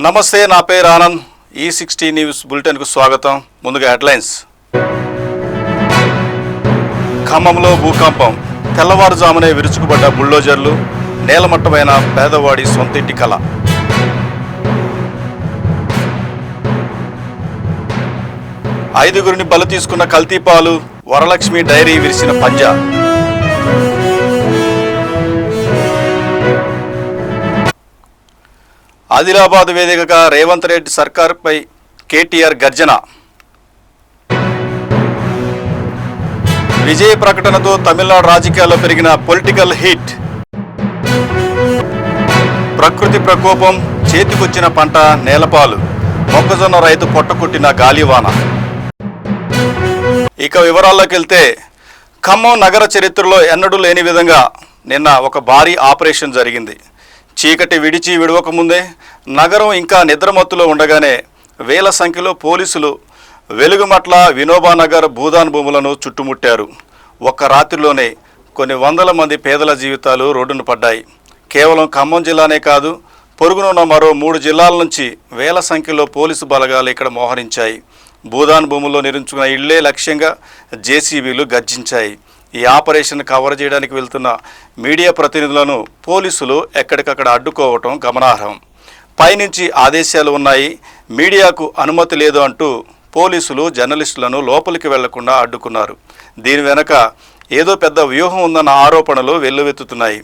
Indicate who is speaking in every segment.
Speaker 1: నమస్తే, నా పేరు ఆనంద్. E60 న్యూస్ బులెటిన్కు స్వాగతం. ముందుగా హెడ్లైన్స్. ఖమ్మంలో భూకంపం, తెల్లవారుజామునే విరుచుకుపడ్డ బుల్డోజర్లు, నేలమట్టమైన పేదవాడి సొంతింటి కల. ఐదుగురిని బలి తీసుకున్న కల్తీపాలు, వరలక్ష్మి డైరీ విరిసిన పంజా. ఆదిలాబాద్ వేదికగా రేవంత్ రెడ్డి సర్కార్పై కేటీఆర్ గర్జన. విజయ ప్రకటనతో తమిళనాడు రాజకీయాల్లో పెరిగిన పొలిటికల్ హీట్. ప్రకృతి ప్రకోపం, చేతికొచ్చిన పంట నేలపాలు, మొక్కజొన్న రైతు పొట్టకొట్టిన గాలివాన. ఇక వివరాల్లోకి వెళ్తే, ఖమ్మం నగర చరిత్రలో ఎన్నడూ లేని విధంగా నిన్న ఒక భారీ ఆపరేషన్ జరిగింది. చీకటి విడిచి విడవకముందే నగరం ఇంకా నిద్రమత్తులో ఉండగానే వేల సంఖ్యలో పోలీసులు వెలుగుమట్ల, వినోబానగర్, భూదాన్ భూములను చుట్టుముట్టారు. ఒక్క రాత్రిలోనే కొన్ని వందల మంది పేదల జీవితాలు రోడ్డున పడ్డాయి. కేవలం ఖమ్మం జిల్లానే కాదు, పొరుగునున్న మరో 3 జిల్లాల నుంచి వేల సంఖ్యలో పోలీసు బలగాలు ఇక్కడ మోహరించాయి. భూదాన్ భూముల్లో నిర్మించుకున్న ఇళ్లే లక్ష్యంగా జేసీబీలు గర్జించాయి. ఈ ఆపరేషన్ కవర్ చేయడానికి వెళ్తున్న మీడియా ప్రతినిధులను పోలీసులు ఎక్కడికక్కడ అడ్డుకోవటం గమనార్హం. పైనుంచి ఆదేశాలు ఉన్నాయి, మీడియాకు అనుమతి లేదు అంటూ పోలీసులు జర్నలిస్టులను లోపలికి వెళ్లకుండా అడ్డుకున్నారు. దీని వెనక ఏదో పెద్ద వ్యూహం ఉందన్న ఆరోపణలు వెల్లువెత్తుతున్నాయి.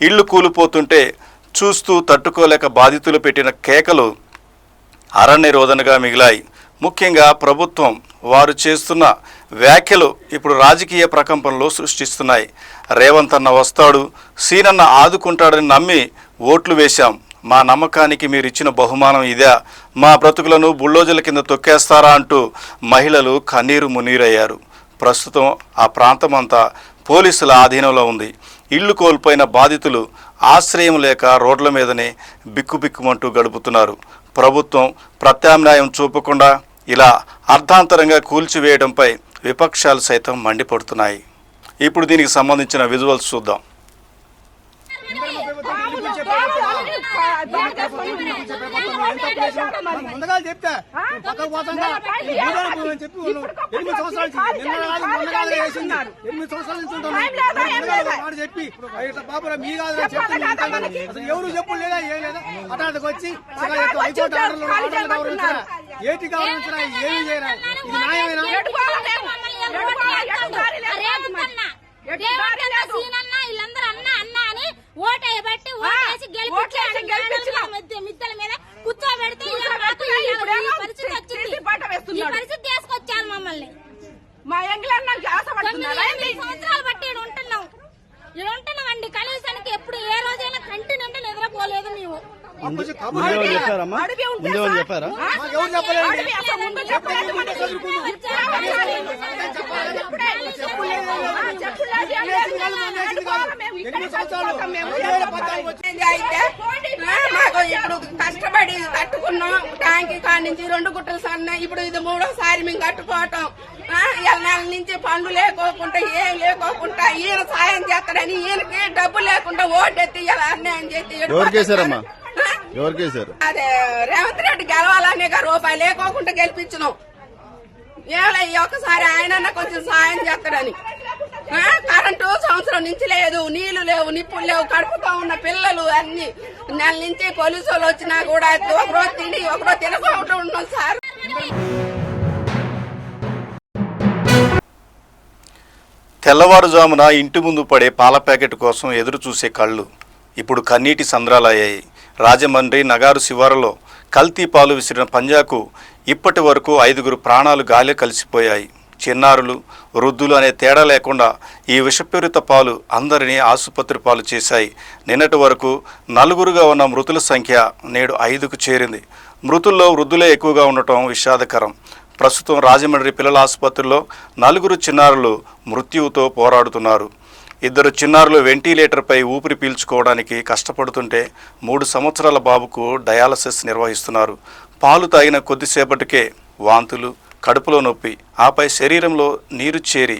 Speaker 1: ఇళ్లు కూలిపోతుంటే చూస్తూ తట్టుకోలేక బాధితులు పెట్టిన కేకలు అరణ్య రోదనగా మిగిలాయి. ముఖ్యంగా ప్రభుత్వం వారు చేస్తున్న వ్యాఖ్యలు ఇప్పుడు రాజకీయ ప్రకంపనలు సృష్టిస్తున్నాయి. రేవంత్ అన్న వస్తాడు, సీనన్న ఆదుకుంటాడని నమ్మి ఓట్లు వేశాం, మా నమ్మకానికి మీరు ఇచ్చిన బహుమానం ఇదే, మా బ్రతుకులను బుల్డోజర్ల కింద తొక్కేస్తారా అంటూ మహిళలు కన్నీరు మున్నీరయ్యారు. ప్రస్తుతం ఆ ప్రాంతమంతా పోలీసుల ఆధీనంలో ఉంది. ఇళ్లు కోల్పోయిన బాధితులు ఆశ్రయం లేక రోడ్ల మీదనే బిక్కుబిక్కుమంటూ గడుపుతున్నారు. ప్రభుత్వం ప్రత్యామ్నాయం చూపకుండా ఇలా అర్ధాంతరంగా కూల్చివేయడంపై విపక్షాలు సైతం మండిపడుతున్నాయి. ఇప్పుడు దీనికి సంబంధించిన విజువల్స్ చూద్దాం.
Speaker 2: ఎవరు చెప్పు లేదా ఏం లేదా అటాటకు వచ్చి ఏటి కావాలంటున్నా ఏమి చేయరా? ఇది న్యాయమేనా?
Speaker 3: మిద్దల మీద కూర్చోబెడితే పరిస్థితి తీసుకొచ్చాను మమ్మల్ని.
Speaker 4: మా
Speaker 3: సంవత్సరాలు బట్టి ఉంటున్నాం అండి. కనీసానికి ఎప్పుడు ఏ రోజైనా కంటి నుండి నిద్రపోలేదు మేము.
Speaker 2: చెప్పారా?
Speaker 4: మాకు ఇప్పుడు కష్టపడి కట్టుకున్నాం. ట్యాంకీ కాడి నుంచి 2 గుట్టలు సన్న, ఇప్పుడు ఇది 3వ సారి మేము కట్టుకోవటం. నెల నుంచి పనులు లేకోకుండా ఏం లేకోకుండా ఈయన సాయం చేస్తాడని ఈయనకి డబ్బు లేకుండా ఓటెత్తి ఇలా అన్యాయం చేసి అదే రేవంత్ రెడ్డి గెలవాలనే రూపాయి లేకోకుండా గెలిపించినాం. ఏమలే ఈ ఒక్కసారి ఆయన కొంచెం సాయం చేస్తాడని. కరెంటు సంవత్సరం నుంచి లేదు, నీళ్లు లేవు, నిప్పులు లేవు, కడుపుతో ఉన్న పిల్లలు అన్ని నెల నుంచి పోలీసు వాళ్ళు వచ్చినా కూడా ఒకరోజు తిని ఒకరోజు తినకుండా ఉన్నాం సార్.
Speaker 1: తెల్లవారుజామున ఇంటి ముందు పడే పాల ప్యాకెట్ కోసం ఎదురు చూసే కళ్ళు ఇప్పుడు కన్నీటి సంద్రాలయ్యాయి. రాజమండ్రి నగారు శివారులో కల్తీ పాలు విసిరిన పంజాకు ఇప్పటి వరకు 5గురు ప్రాణాలు గాలి కలిసిపోయాయి. చిన్నారులు, వృద్ధులు అనే తేడా లేకుండా ఈ విషపూరిత పాలు అందరినీ ఆసుపత్రి పాలు చేశాయి. నిన్నటి వరకు 4గురుగా ఉన్న మృతుల సంఖ్య నేడు 5కు చేరింది. మృతుల్లో వృద్ధులే ఎక్కువగా ఉండటం విషాదకరం. ప్రస్తుతం రాజమండ్రి పిల్లల ఆసుపత్రిలో 4గురు చిన్నారులు మృత్యువుతో పోరాడుతున్నారు. 2 చిన్నారులు వెంటిలేటర్పై ఊపిరి పీల్చుకోవడానికి కష్టపడుతుంటే 3 సంవత్సరాల బాబుకు డయాలసిస్ నిర్వహిస్తున్నారు. పాలు తాగిన కొద్దిసేపటికే వాంతులు, కడుపులో నొప్పి, ఆపై శరీరంలో నీరు చేరి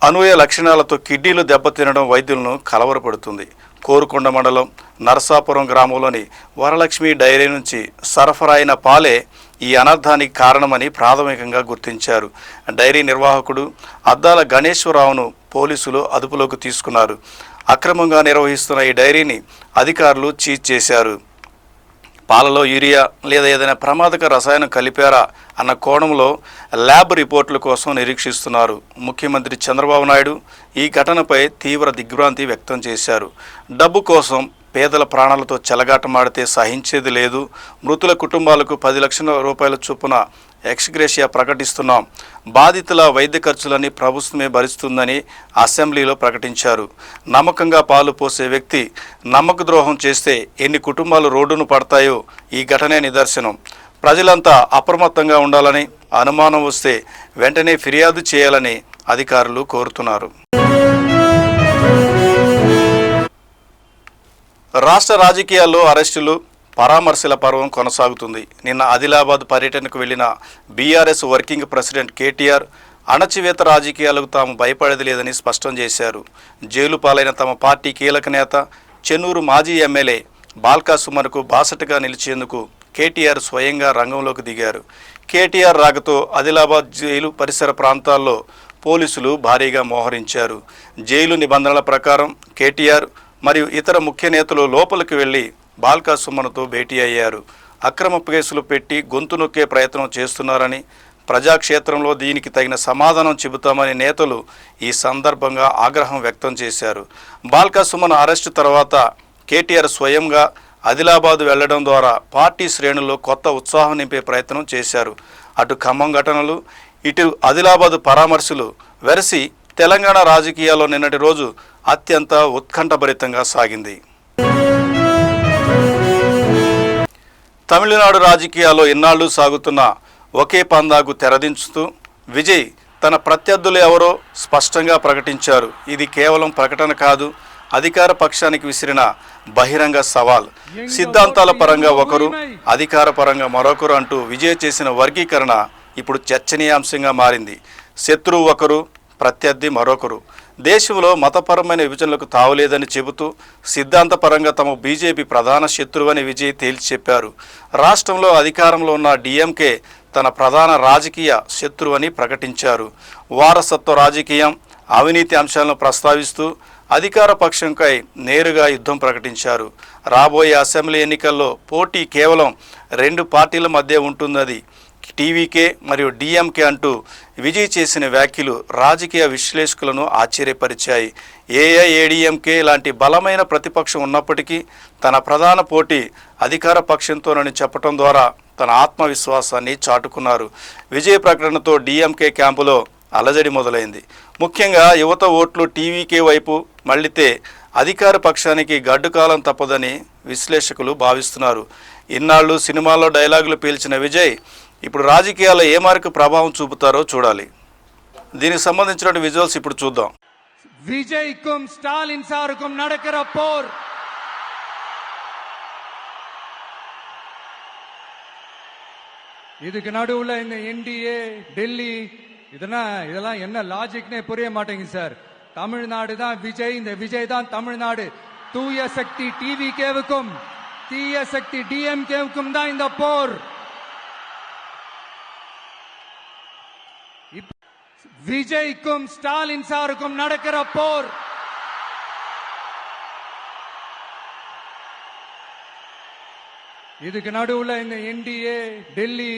Speaker 1: అనూహ్య లక్షణాలతో కిడ్నీలు దెబ్బతినడం వైద్యులను కలవరపడుతుంది. కోరుకొండ మండలం నరసాపురం గ్రామంలోని వరలక్ష్మి డైరీ నుంచి సరఫరా అయిన పాలే ఈ అనర్థానికి కారణమని ప్రాథమికంగా గుర్తించారు. డైరీ నిర్వాహకుడు అద్దాల గణేశ్వరరావును పోలీసులు అదుపులోకి తీసుకున్నారు. అక్రమంగా నిర్వహిస్తున్న ఈ డైరీని అధికారులు సీజ్ చేశారు. పాలలో యూరియా లేదా ఏదైనా ప్రమాదక రసాయనం కలిపారా అన్న కోణంలో ల్యాబ్ రిపోర్టుల కోసం నిరీక్షిస్తున్నారు. ముఖ్యమంత్రి చంద్రబాబు నాయుడు ఈ ఘటనపై తీవ్ర దిగ్భ్రాంతి వ్యక్తం చేశారు. డబ్బు కోసం పేదల ప్రాణాలతో చెలగాటమాడితే సహించేది లేదు. మృతుల కుటుంబాలకు 10 లక్షల రూపాయల చొప్పున ఎక్స్గ్రేషియా ప్రకటిస్తున్నాం. బాధితుల వైద్య ఖర్చులన్నీ ప్రభుత్వమే భరిస్తుందని అసెంబ్లీలో ప్రకటించారు. నమ్మకంగా పాలు పోసే వ్యక్తి నమ్మక ద్రోహం చేస్తే ఎన్ని కుటుంబాలు రోడ్డును పడతాయో ఈ ఘటనే నిదర్శనం. ప్రజలంతా అప్రమత్తంగా ఉండాలని, అనుమానం వస్తే వెంటనే ఫిర్యాదు చేయాలని అధికారులు కోరుతున్నారు. రాష్ట్ర రాజకీయాల్లో అరెస్టులు, పరామర్శల పర్వం కొనసాగుతుంది. నిన్న ఆదిలాబాద్ పర్యటనకు వెళ్లిన బీఆర్ఎస్ వర్కింగ్ ప్రెసిడెంట్ కేటీఆర్ అణచివేత రాజకీయాలకు తాము భయపడేది లేదని స్పష్టం చేశారు. జైలు పాలైన తమ పార్టీ కీలక నేత చెన్నూరు మాజీ ఎమ్మెల్యే బాల్కా సుమన్కు బాసటగా నిలిచేందుకు కేటీఆర్ స్వయంగా రంగంలోకి దిగారు. కేటీఆర్ రాకతో ఆదిలాబాద్ జైలు పరిసర ప్రాంతాల్లో పోలీసులు భారీగా మోహరించారు. జైలు నిబంధనల ప్రకారం కేటీఆర్ మరియు ఇతర ముఖ్య నేతలు లోపలికి వెళ్లి బాల్కా సుమన్తో భేటీ అయ్యారు. అక్రమ కేసులు పెట్టి గొంతు నొక్కే ప్రయత్నం చేస్తున్నారని, ప్రజాక్షేత్రంలో దీనికి తగిన సమాధానం చెబుతామని నేతలు ఈ సందర్భంగా ఆగ్రహం వ్యక్తం చేశారు. బాల్కా సుమన్ అరెస్టు తర్వాత కేటీఆర్ స్వయంగా ఆదిలాబాద్ వెళ్లడం ద్వారా పార్టీ శ్రేణుల్లో కొత్త ఉత్సాహం నింపే ప్రయత్నం చేశారు. అటు ఖమ్మం ఘటనలు, ఇటు ఆదిలాబాద్ పరామర్శలు వెరసి తెలంగాణ రాజకీయాల్లో నిన్నటి రోజు అత్యంత ఉత్కంఠభరితంగా సాగింది. తమిళనాడు రాజకీయాల్లో ఇన్నాళ్లు సాగుతున్న ఒకే పందాకు తెరదించుతూ విజయ్ తన ప్రత్యర్థులు ఎవరో స్పష్టంగా ప్రకటించారు. ఇది కేవలం ప్రకటన కాదు, అధికార పక్షానికి విసిరిన బహిరంగ సవాల్. సిద్ధాంతాల పరంగా ఒకరు, అధికార పరంగా మరొకరు అంటూ విజయ్ చేసిన వర్గీకరణ ఇప్పుడు చర్చనీయాంశంగా మారింది. శత్రువు ఒకరు, ప్రత్యర్థి మరొకరు. దేశంలో మతపరమైన విభజనలకు తావులేదని చెబుతూ సిద్ధాంతపరంగా తమ బీజేపీ ప్రధాన శత్రువని విజయ్ తేల్చి చెప్పారు. రాష్ట్రంలో అధికారంలో ఉన్న డీఎంకే తన ప్రధాన రాజకీయ శత్రువని ప్రకటించారు. వారసత్వ రాజకీయం, అవినీతి అంశాలను ప్రస్తావిస్తూ అధికార పక్షంపై నేరుగా యుద్ధం ప్రకటించారు. రాబోయే అసెంబ్లీ ఎన్నికల్లో పోటీ కేవలం 2 పార్టీల మధ్య ఉంటుందది టీవీకే మరియు డీఎంకే అంటూ విజయ్ చేసిన వ్యాఖ్యలు రాజకీయ విశ్లేషకులను ఆశ్చర్యపరిచాయి. ఏఐఏడీఎంకే లాంటి బలమైన ప్రతిపక్షం ఉన్నప్పటికీ తన ప్రధాన పోటీ అధికార పక్షంతోనని చెప్పడం ద్వారా తన ఆత్మవిశ్వాసాన్ని చాటుకున్నారు. విజయ్ ప్రకటనతో డీఎంకే క్యాంపులో అలజడి మొదలైంది. ముఖ్యంగా యువత ఓట్లు టీవీకే వైపు మళ్ళితే అధికార పక్షానికి గడ్డుకాలం తప్పదని విశ్లేషకులు భావిస్తున్నారు. ఇన్నాళ్ళు సినిమాల్లో డైలాగులు పీల్చిన విజయ్ ఇప్పుడు రాజకీయాల్లో ఏ మేరకు ప్రభావం చూపుతారో చూడాలి. దీనికి సంబంధించిన విజువల్స్ ఇప్పుడు చూద్దాం.
Speaker 2: விஜய்க்கும் ஸ்டாலின் சாருக்கும் நடக்கிற போர் இதுக்கு நடுவுல இந்த என்டிஏ டெல்லி இதெல்லாம் என்ன லாஜிக்னே புரிய மாட்டேங்குது சார். தமிழ்நாடு தான் விஜய், இந்த விஜய் தான் தமிழ்நாடு. தூய சக்தி டிவிகேவுக்கும் தீய சக்தி டிஎம்கேவுக்கும் தான் இந்த போர். விஜய்க்கும் ஸ்டாலின் சாருக்கும் நடக்கிற போர் இதுக்கு நடுவுல இந்த என்டிஏ டெல்லி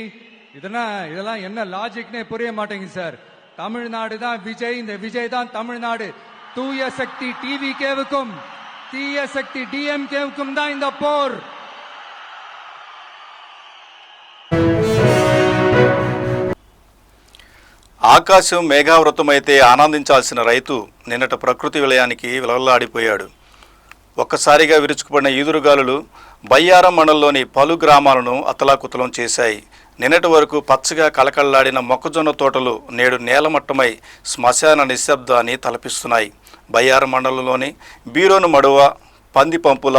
Speaker 2: இதெல்லாம் என்ன லாஜிக்னே புரிய மாட்டேங்குது சார். தமிழ்நாடு தான் விஜய், இந்த விஜய் தான் தமிழ்நாடு. தூய சக்தி டிவிகேவுக்கும் தீய சக்தி டிஎம்கேவுக்கும் தான் இந்த போர்.
Speaker 1: ఆకాశం మేఘావృతమైతే ఆనందించాల్సిన రైతు నిన్నటి ప్రకృతి విలయానికి విలవలాడిపోయాడు. ఒక్కసారిగా విరుచుకుపడిన ఈదురుగాలులు బయ్యారం మండలంలోని పలు గ్రామాలను అతలాకుతలం చేశాయి. నిన్నటి వరకు పచ్చగా కలకళ్లాడిన మొక్కజొన్న తోటలు నేడు నేలమట్టమై శ్మశాన నిశ్శబ్దాన్ని తలపిస్తున్నాయి. బయ్యారం మండలంలోని బీరోను మడువ, పందిపంపుల,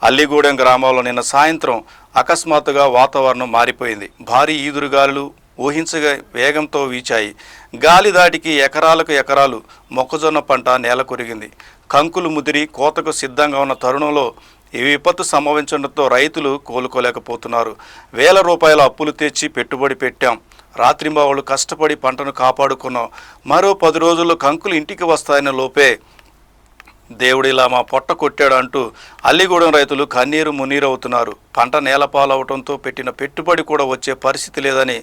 Speaker 1: అల్లిగూడెం గ్రామాల్లో నిన్న సాయంత్రం అకస్మాత్తుగా వాతావరణం మారిపోయింది. భారీ ఈదురుగాలులు, ఊహించగా వేగంతో వీచాయి. గాలి దాటికి ఎకరాలకు ఎకరాలు మొక్కజొన్న పంట నేల కొరిగింది. కంకులు ముదిరి కోతకు సిద్ధంగా ఉన్న తరుణంలో ఈ విపత్తు సంభవించడంతో రైతులు కోలుకోలేకపోతున్నారు. వేల రూపాయల అప్పులు తెచ్చి పెట్టుబడి పెట్టాం. రాత్రింబావులు కష్టపడి పంటను కాపాడుకున్నాం. మరో 10 రోజుల్లో కంకులు ఇంటికి వస్తాయన్న లోపే దేవుడిలా మా పొట్ట కొట్టాడు అంటూ అల్లిగూడెం రైతులు కన్నీరు మున్నీరవుతున్నారు. పంట నేలపాలవటంతో పెట్టిన పెట్టుబడి కూడా వచ్చే పరిస్థితి లేదని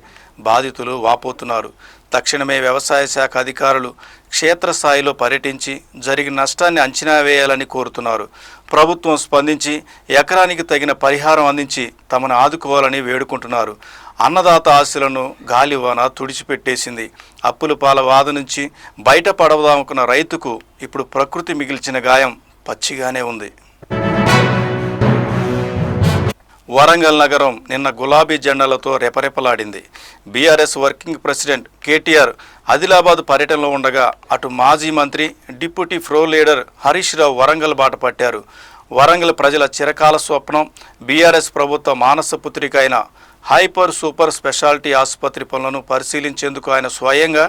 Speaker 1: బాధితులు వాపోతున్నారు. తక్షణమే వ్యవసాయ శాఖ అధికారులు క్షేత్రస్థాయిలో పర్యటించి జరిగిన నష్టాన్ని అంచనా వేయాలని కోరుతున్నారు. ప్రభుత్వం స్పందించి ఎకరానికి తగిన పరిహారం అందించి తమను ఆదుకోవాలని వేడుకుంటున్నారు. అన్నదాత ఆశలను గాలివాన తుడిచిపెట్టేసింది. అప్పుల పాల బాధ నుంచి బయటపడదామనుకున్న రైతుకు ఇప్పుడు ప్రకృతి మిగిల్చిన గాయం పచ్చిగానే ఉంది. వరంగల్ నగరం నిన్న గులాబీ జెండాలతో రెపరెపలాడింది. బీఆర్ఎస్ వర్కింగ్ ప్రెసిడెంట్ కేటీఆర్ ఆదిలాబాద్ పర్యటనలో ఉండగా అటు మాజీ మంత్రి deputy floor leader Harish Rao Warangal బాట పట్టారు. వరంగల్ ప్రజల చిరకాల స్వప్నం బీఆర్ఎస్ ప్రభుత్వ మానసపుత్రిక అయిన హైపర్ సూపర్ స్పెషాలిటీ ఆసుపత్రి పనులను పరిశీలించేందుకు ఆయన స్వయంగా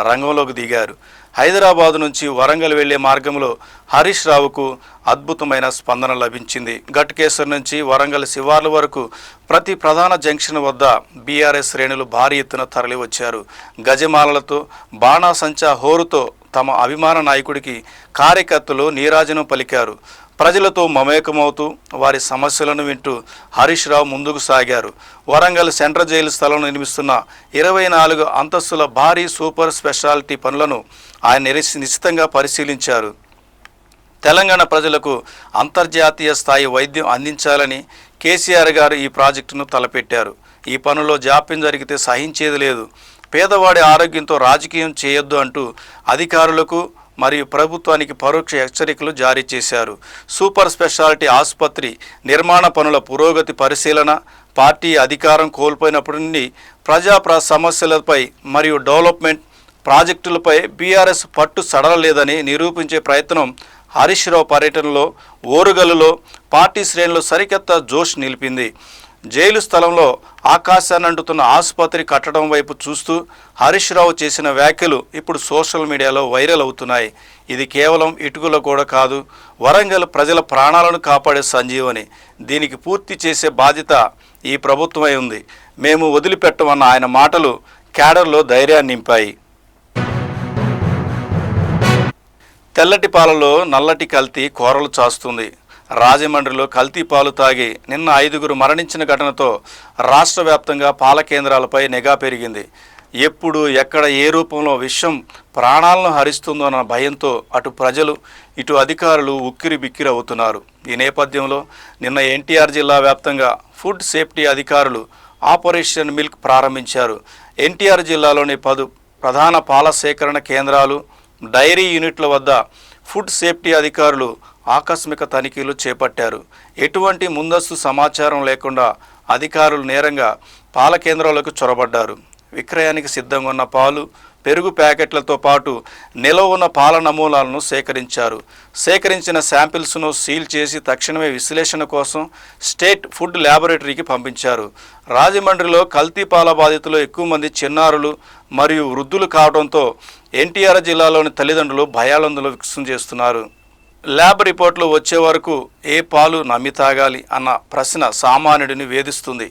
Speaker 1: రంగంలోకి దిగారు. హైదరాబాద్ నుంచి వరంగల్ వెళ్లే మార్గంలో హరీష్ రావుకు అద్భుతమైన స్పందన లభించింది. ఘట్కేసర్ నుంచి వరంగల్ శివార్ల వరకు ప్రతి ప్రధాన జంక్షన్ వద్ద బీఆర్ఎస్ శ్రేణులు భారీ ఎత్తున తరలివచ్చారు. గజమాలలతో బాణాసంచా హోరుతో తమ అభిమాన నాయకుడికి కార్యకర్తలు నీరాజనం పలికారు. ప్రజలతో మమేకమవుతూ వారి సమస్యలను వింటూ హరీష్ రావు ముందుకు సాగారు. వరంగల్ సెంట్రల్ జైలు స్థలంలో నిర్మిస్తున్న 24 అంతస్తుల భారీ సూపర్ స్పెషాలిటీ పనులను ఆయన నిశితంగా పరిశీలించారు. తెలంగాణ ప్రజలకు అంతర్జాతీయ స్థాయి వైద్యం అందించాలని కేసీఆర్ గారు ఈ ప్రాజెక్టును తలపెట్టారు. ఈ పనుల్లో జాప్యం జరిగితే సహించేది లేదు. పేదవాడి ఆరోగ్యంతో రాజకీయం చేయొద్దు అంటూ అధికారులకు మరియు ప్రభుత్వానికి పరోక్ష హెచ్చరికలు జారీ చేశారు. సూపర్ స్పెషాలిటీ ఆసుపత్రి నిర్మాణ పనుల పురోగతి పరిశీలన, పార్టీ అధికారం కోల్పోయినప్పటి నుండి ప్రజా సమస్యలపై మరియు డెవలప్మెంట్ ప్రాజెక్టులపై బీఆర్ఎస్ పట్టు సడలలేదని నిరూపించే ప్రయత్నం హరీష్ రావు పర్యటనలో ఓరుగల్లులో పార్టీ శ్రేణులు సరికొత్త జోష్ నిలిపింది. జైలు స్థలంలో ఆకాశాన్ని అంటుతున్న ఆసుపత్రి కట్టడం వైపు చూస్తూ హరీష్ రావు చేసిన వ్యాఖ్యలు ఇప్పుడు సోషల్ మీడియాలో వైరల్ అవుతున్నాయి. ఇది కేవలం ఇటుకల కూడా కాదు, వరంగల్ ప్రజల ప్రాణాలను కాపాడే సంజీవని. దీనికి పూర్తి చేసే బాధ్యత ఈ ప్రభుత్వమై ఉంది. మేము వదిలిపెట్టమన్న ఆయన మాటలు క్యాడర్లో ధైర్యాన్ని నింపాయి. తెల్లటి పాలలో నల్లటి కల్తీ కోరలు చాస్తుంది. రాజమండ్రిలో కల్తీ పాలు తాగి నిన్న 5గురు మరణించిన ఘటనతో రాష్ట్ర వ్యాప్తంగా పాల కేంద్రాలపై నిఘా పెరిగింది. ఎప్పుడు ఎక్కడ ఏ రూపంలో విషం ప్రాణాలను హరిస్తుందో అన్న భయంతో అటు ప్రజలు ఇటు అధికారులు ఉక్కిరి బిక్కిరి అవుతున్నారు. ఈ నేపథ్యంలో నిన్న ఎన్టీఆర్ జిల్లా వ్యాప్తంగా ఫుడ్ సేఫ్టీ అధికారులు ఆపరేషన్ మిల్క్ ప్రారంభించారు. ఎన్టీఆర్ జిల్లాలోని 10 ప్రధాన పాల సేకరణ కేంద్రాలు, డైరీ యూనిట్ల వద్ద ఫుడ్ సేఫ్టీ అధికారులు ఆకస్మిక తనిఖీలు చేపట్టారు. ఎటువంటి ముందస్తు సమాచారం లేకుండా అధికారులు నేరంగా పాల కేంద్రాలకు చొరబడ్డారు. విక్రయానికి సిద్ధంగా ఉన్న పాలు, పెరుగు ప్యాకెట్లతో పాటు నిల్వ ఉన్న పాల నమూనాలను సేకరించారు. సేకరించిన శాంపిల్స్ను సీల్ చేసి తక్షణమే విశ్లేషణ కోసం స్టేట్ ఫుడ్ ల్యాబొరేటరీకి పంపించారు. రాజమండ్రిలో కల్తీ పాల బాధితులు ఎక్కువ మంది చిన్నారులు మరియు వృద్ధులు కావడంతో ఎన్టీఆర్ జిల్లాలోని తల్లిదండ్రులు భయాందోళన వ్యక్తం చేస్తున్నారు. ల్యాబ్ రిపోర్ట్లు వచ్చే వరకు ఏ పాలు నమ్మి తాగాలి అన్న ప్రశ్న సామాన్యుడిని వేధిస్తుంది.